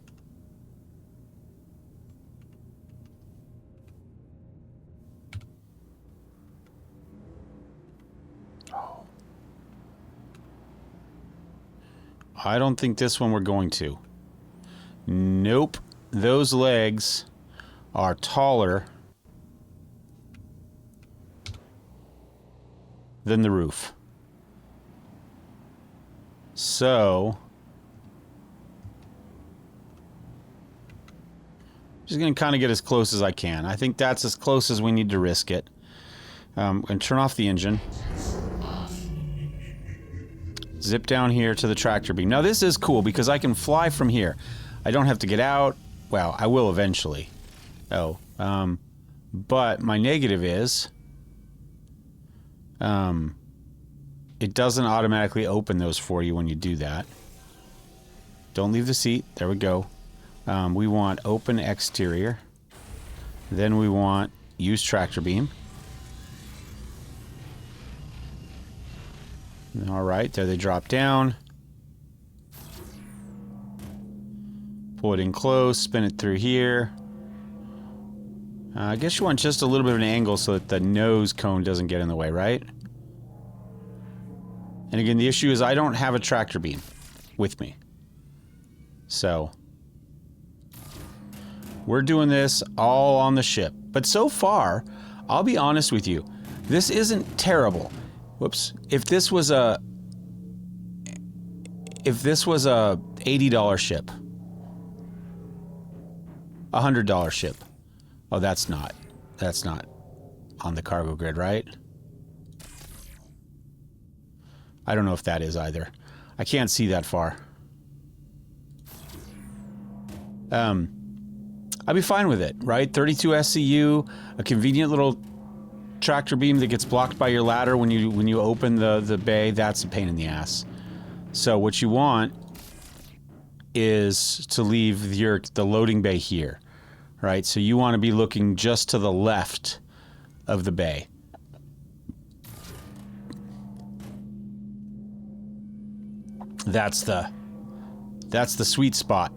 I don't think this one we're going to. Nope. Those legs are taller than the roof. So just going to kind of get as close as I can. I think that's as close as we need to risk it. And turn off the engine. Zip down here to the tractor beam. Now this is cool because I can fly from here. I don't have to get out. Well, I will eventually. Oh, but my negative is it doesn't automatically open those for you when you do that. Don't leave the seat. There we go. We want open exterior. Then we want use tractor beam. All right, there they drop down. Pull it in close, spin it through here. I guess you want just a little bit of an angle so that the nose cone doesn't get in the way, right? And again, the issue is I don't have a tractor beam with me. So we're doing this all on the ship. But so far, I'll be honest with you, this isn't terrible. Whoops. If this was a $80 ship, $100 ship. Oh, that's not on the cargo grid, right? I don't know if that is either. I can't see that far. I'd be fine with it, right? 32 SCU, a convenient little tractor beam that gets blocked by your ladder when you open the bay. That's a pain in the ass. So what you want is to leave the loading bay here, right? So you want to be looking just to the left of the bay. That's the sweet spot.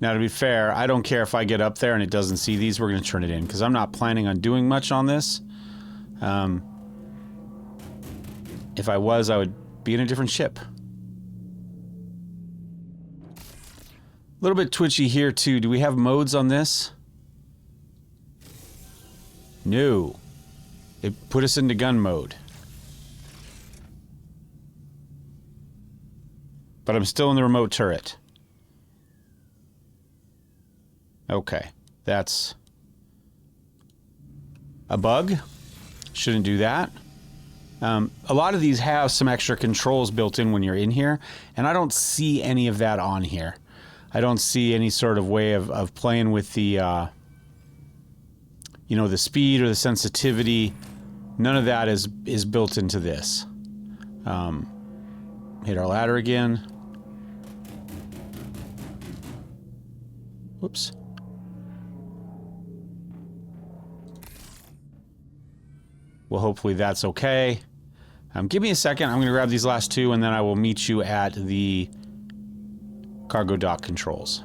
Now, to be fair, I don't care if I get up there and it doesn't see these. We're going to turn it in because I'm not planning on doing much on this. If I was, I would be in a different ship. A little bit twitchy here, too. Do we have modes on this? No. It put us into gun mode. But I'm still in the remote turret. Okay, that's a bug. Shouldn't do that. A lot of these have some extra controls built in when you're in here, and I don't see any of that on here. I don't see any sort of way of playing with the, you know, the speed or the sensitivity. None of that is built into this. Hit our ladder again. Whoops. Well, hopefully that's okay. Give me a second. I'm going to grab these last two, and then I will meet you at the cargo dock controls.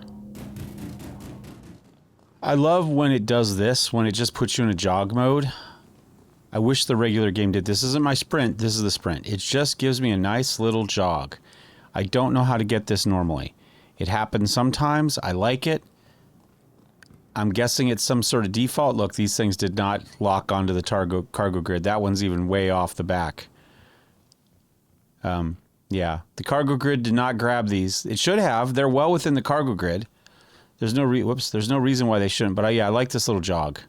I love when it does this, when it just puts you in a jog mode. I wish the regular game did. This isn't my sprint. This is the sprint. It just gives me a nice little jog. I don't know how to get this normally. It happens sometimes. I like it. I'm guessing it's some sort of default. Look, these things did not lock onto the cargo grid. That one's even way off the back. Yeah, the cargo grid did not grab these. It should have. They're well within the cargo grid. There's no there's no reason why they shouldn't. But yeah, I like this little jog.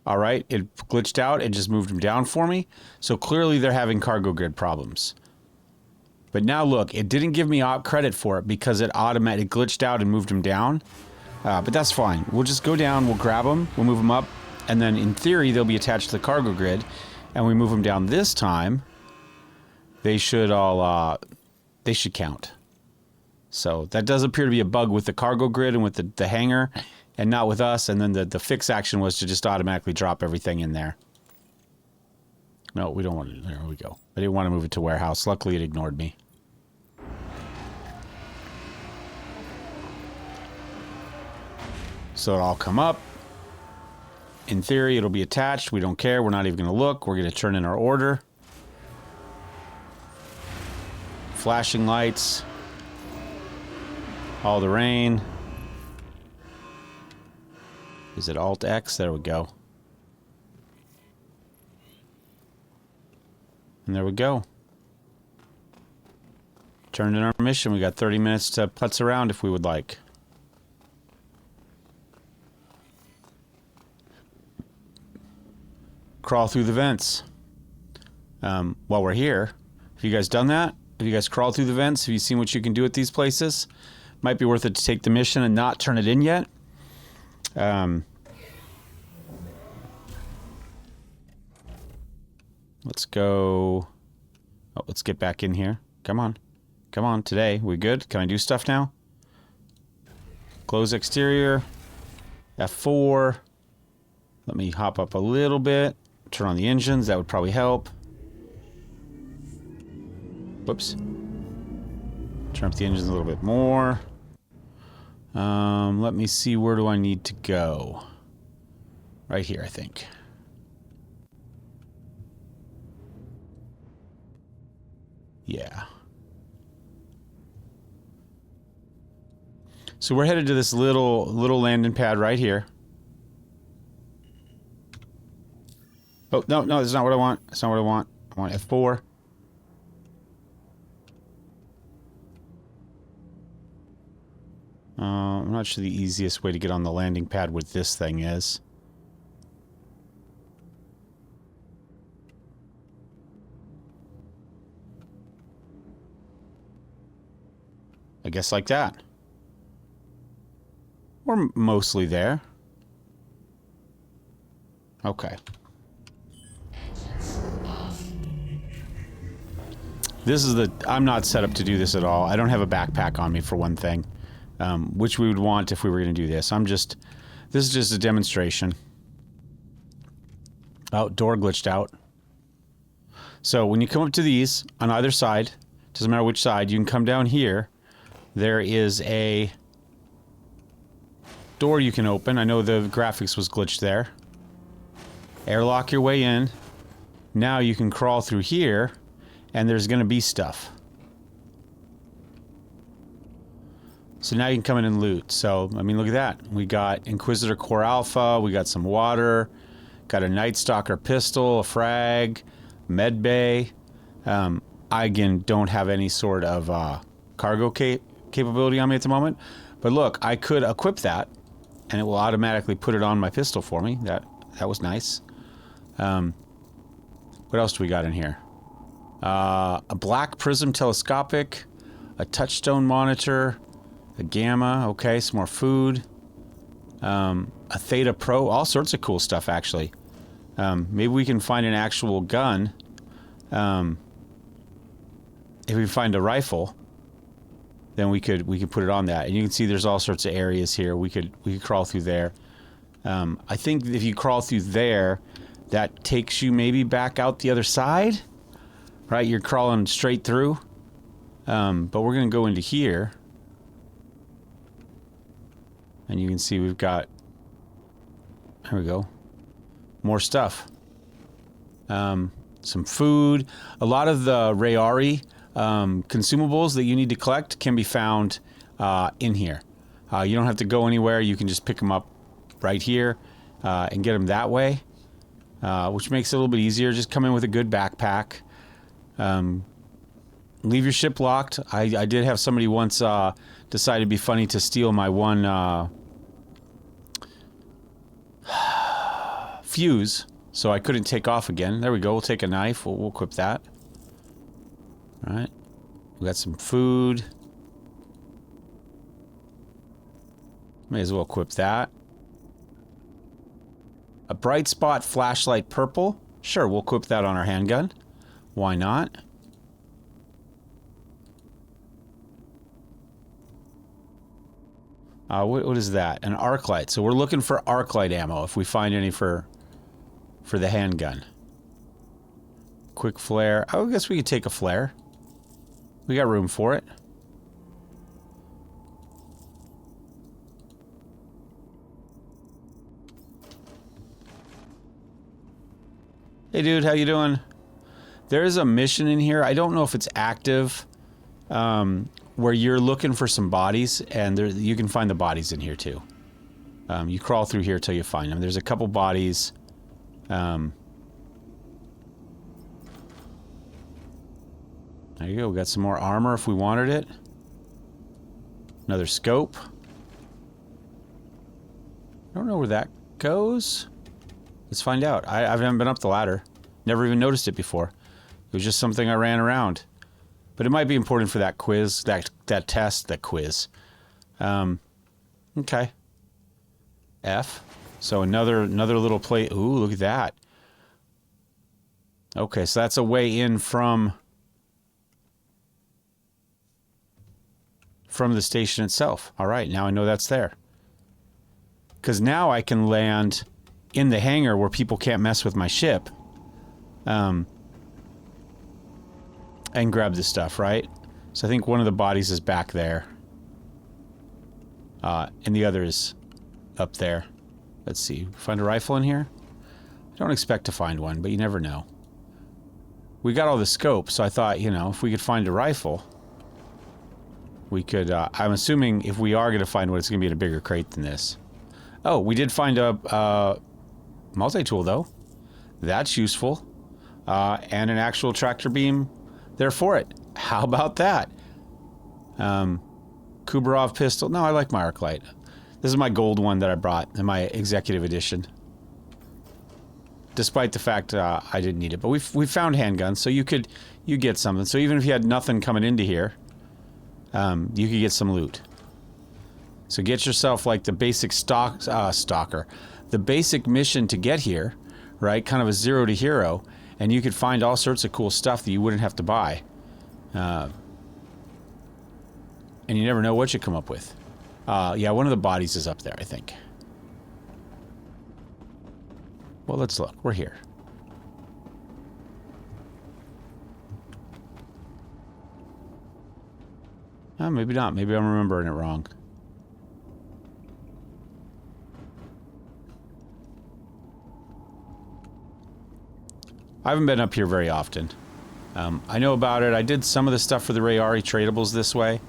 All right, it glitched out. It just moved them down for me. So clearly they're having cargo grid problems. But now look, it didn't give me op credit for it because it automatically glitched out and moved them down. But that's fine. We'll just go down, we'll grab them, we'll move them up, and then in theory they'll be attached to the cargo grid. And we move them down this time, they should all they should count. So that does appear to be a bug with the cargo grid and with the hangar, and not with us. And then the fix action was to just automatically drop everything in there. No, we don't want it. There we go. I didn't want to move it to warehouse. Luckily, it ignored me. So it'll all come up. In theory, it'll be attached. We don't care. We're not even going to look. We're going to turn in our order. Flashing lights. All the rain. Is it Alt X? There we go. And there we go. Turned in our mission. We got 30 minutes to putz around if we would like. Crawl through the vents. While we're here, have you guys done that? Have you guys crawled through the vents? Have you seen what you can do at these places? Might be worth it to take the mission and not turn it in yet. Let's go. Oh, let's get back in here. Come on. Come on, today. We good? Can I do stuff now? Close exterior. F4. Let me hop up a little bit. Turn on the engines. That would probably help. Whoops. Turn up the engines a little bit more. Let me see. Where do I need to go? Right here, I think. Yeah. So we're headed to this little landing pad right here. Oh, no, that's not what I want. That's not what I want. I want F4. I'm not sure the easiest way to get on the landing pad with this thing is. I guess like that. We're mostly there. Okay. This is the... I'm not set up to do this at all. I don't have a backpack on me for one thing. Which we would want if we were going to do this. This is just a demonstration. Oh, door glitched out. So when you come up to these, on either side, doesn't matter which side, you can come down here. There is a door you can open. I know the graphics was glitched there. Airlock your way in. Now you can crawl through here, and there's going to be stuff. So now you can come in and loot. So, I mean, look at that. We got Inquisitor Core Alpha. We got some water. Got a Night Stalker pistol, a frag, med bay. I, again, don't have any sort of cargo capability on me at the moment. But look, I could equip that, and it will automatically put it on my pistol for me. That was nice. What else do we got in here? A black prism telescopic, a touchstone monitor, a gamma, okay, some more food, a Theta Pro, all sorts of cool stuff, actually. Maybe we can find an actual gun. If we find a rifle, then we could put it on that. And you can see there's all sorts of areas here. We could crawl through there. I think if you crawl through there, that takes you maybe back out the other side, right? You're crawling straight through. But we're going to go into here. And you can see we've got... There we go. More stuff. Some food. A lot of the Rayari consumables that you need to collect can be found in here. You don't have to go anywhere. You can just pick them up right here and get them that way, which makes it a little bit easier. Just come in with a good backpack. Leave your ship locked. I did have somebody once decide it'd be funny to steal my one fuse, so I couldn't take off again. There we go. We'll take a knife. We'll equip that. All right. We got some food. May as well equip that. A bright spot flashlight purple. Sure, we'll equip that on our handgun. Why not? What is that? An arc light. So we're looking for arc light ammo if we find any for the handgun. Quick flare. Oh, I guess we could take a flare. We got room for it. Hey dude, how you doing? There is a mission in here. I don't know if it's active, where you're looking for some bodies, and you can find the bodies in here too. You crawl through here till you find them. There's a couple bodies. There you go. We got some more armor if we wanted it. Another scope. I don't know where that goes. Let's find out. I haven't been up the ladder. Never even noticed it before. It was just something I ran around. But it might be important for that quiz, that test, that quiz. Okay. F. So another little plate. Ooh, look at that. Okay, so that's a way in from the station itself. All right, now I know that's there. Because now I can land in the hangar where people can't mess with my ship. And grab this stuff, right? So I think one of the bodies is back there. And the other is up there. Let's see. Find a rifle in here? I don't expect to find one, but you never know. We got all the scope, so I thought, you know, if we could find a rifle, we could... I'm assuming if we are going to find one, it's going to be in a bigger crate than this. Oh, we did find a multi-tool, though. That's useful. And an actual tractor beam there for it. How about that? Kubarov pistol. No, I like my arc light. This is my gold one that I brought in my executive edition. Despite the fact I didn't need it. But we found handguns, so you get something. So even if you had nothing coming into here, you could get some loot. So get yourself like the basic stalker. The basic mission to get here, right? Kind of a 0 to hero. And you could find all sorts of cool stuff that you wouldn't have to buy. And you never know what you come up with. Yeah, one of the bodies is up there, I think. Well, let's look. We're here. Maybe not. Maybe I'm remembering it wrong. I haven't been up here very often. I know about it. I did some of the stuff for the Rayari tradables this way.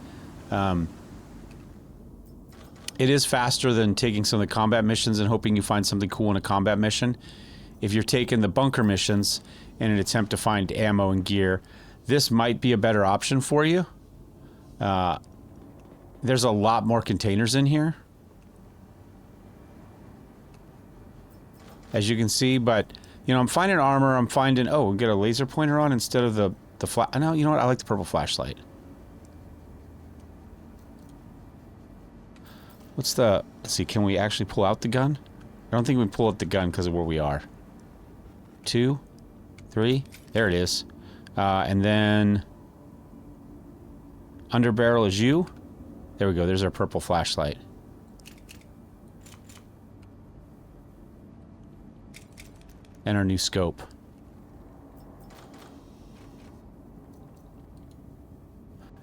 It is faster than taking some of the combat missions and hoping you find something cool in a combat mission. If you're taking the bunker missions in an attempt to find ammo and gear, this might be a better option for you. There's a lot more containers in here, as you can see, but you know, I'm finding armor, I'm finding... Oh, get a laser pointer on instead of the flash... No, you know what? I like the purple flashlight. What's the... Let's see, can we actually pull out the gun? I don't think we can pull out the gun because of where we are. 2, 3, there it is. And then... Under barrel is you. There we go, there's our purple flashlight. And our new scope.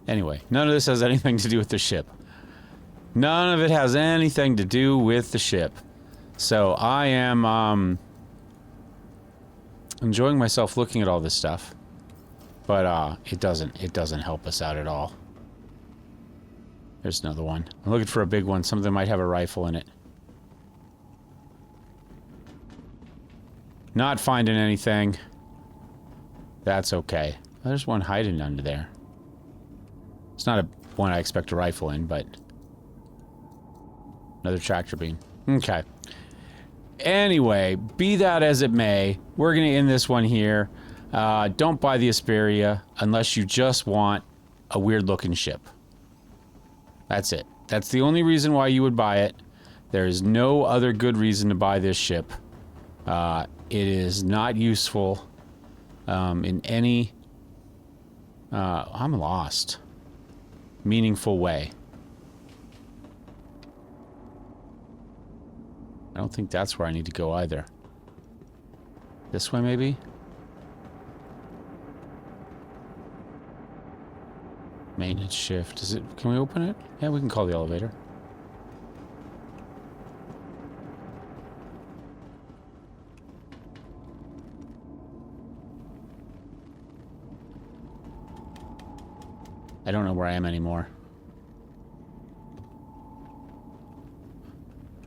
Anyway, none of this has anything to do with the ship. None of it has anything to do with the ship. So I am enjoying myself looking at all this stuff. But it doesn't help us out at all. There's another one. I'm looking for a big one. Some of them might have a rifle in it. Not finding anything. That's okay. There's one hiding under there. It's not a one I expect a rifle in, but... Another tractor beam. Okay. Anyway, be that as it may, we're going to end this one here. Don't buy the Esperia unless you just want a weird-looking ship. That's it. That's the only reason why you would buy it. There is no other good reason to buy this ship. It is not useful in any... I'm lost. Meaningful way. I don't think that's where I need to go either. This way, maybe? Maintenance shift. Is it... Can we open it? Yeah, we can call the elevator. I don't know where I am anymore.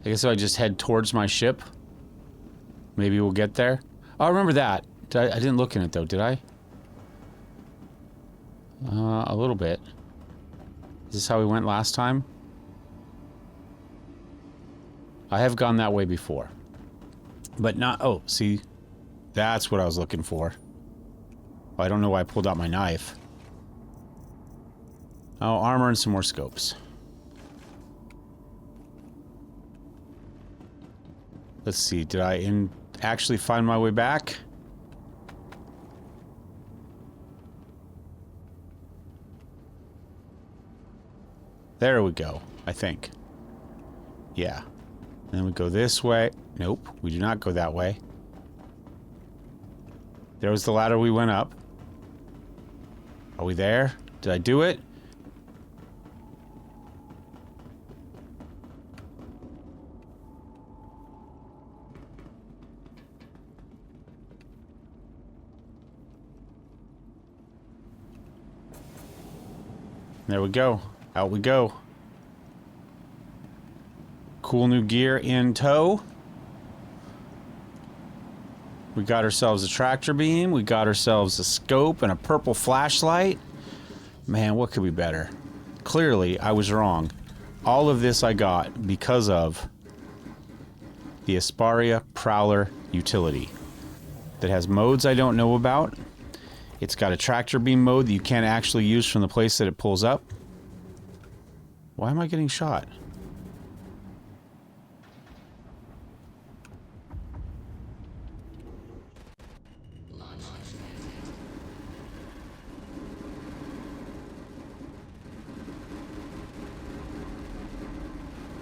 I guess if I just head towards my ship, maybe we'll get there. Oh, I remember that. I didn't look in it, though, did I? A little bit. Is this how we went last time? I have gone that way before. But not... Oh, see? That's what I was looking for. Oh, I don't know why I pulled out my knife. Oh, armor and some more scopes. Let's see, did I actually find my way back? There we go, I think. Yeah. And then we go this way. Nope, we do not go that way. There was the ladder we went up. Are we there? Did I do it? There we go. Out we go. Cool new gear in tow. We got ourselves a tractor beam. We got ourselves a scope and a purple flashlight. Man, what could be better? Clearly, I was wrong. All of this I got because of the Esperia Prowler Utility that has modes I don't know about. It's got a tractor beam mode that you can't actually use from the place that it pulls up. Why am I getting shot?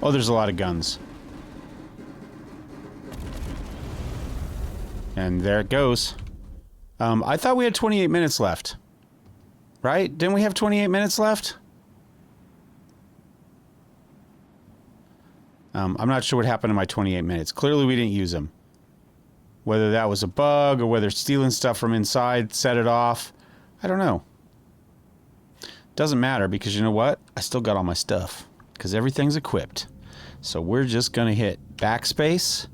Oh, there's a lot of guns. And there it goes. I thought we had 28 minutes left. Right? Didn't we have 28 minutes left? I'm not sure what happened to my 28 minutes. Clearly we didn't use them. Whether that was a bug or whether stealing stuff from inside set it off, I don't know. Doesn't matter because you know what? I still got all my stuff because everything's equipped. So we're just going to hit backspace.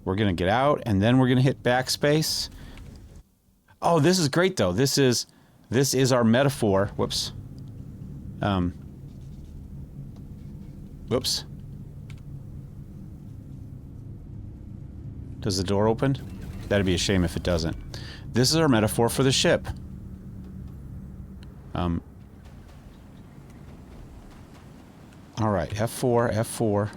We're going to get out and then we're going to hit backspace. Oh, this is great though. This is our metaphor. Whoops. Whoops. Does the door open? That'd be a shame if it doesn't. This is our metaphor for the ship. All right, F4, F4.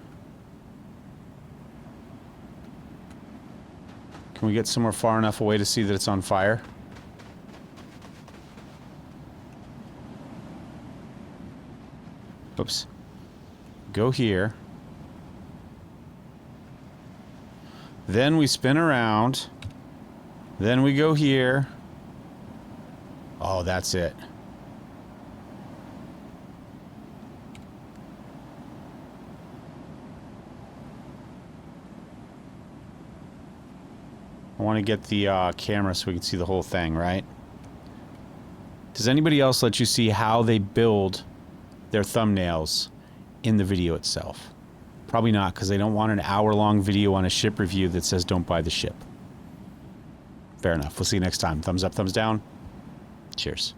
Can we get somewhere far enough away to see that it's on fire? Oops. Go here. Then we spin around. Then we go here. Oh, that's it. I want to get the camera so we can see the whole thing, right? Does anybody else let you see how they build their thumbnails in the video itself? Probably not, because they don't want an hour-long video on a ship review that says don't buy the ship. Fair enough. We'll see you next time. Thumbs up, thumbs down. Cheers.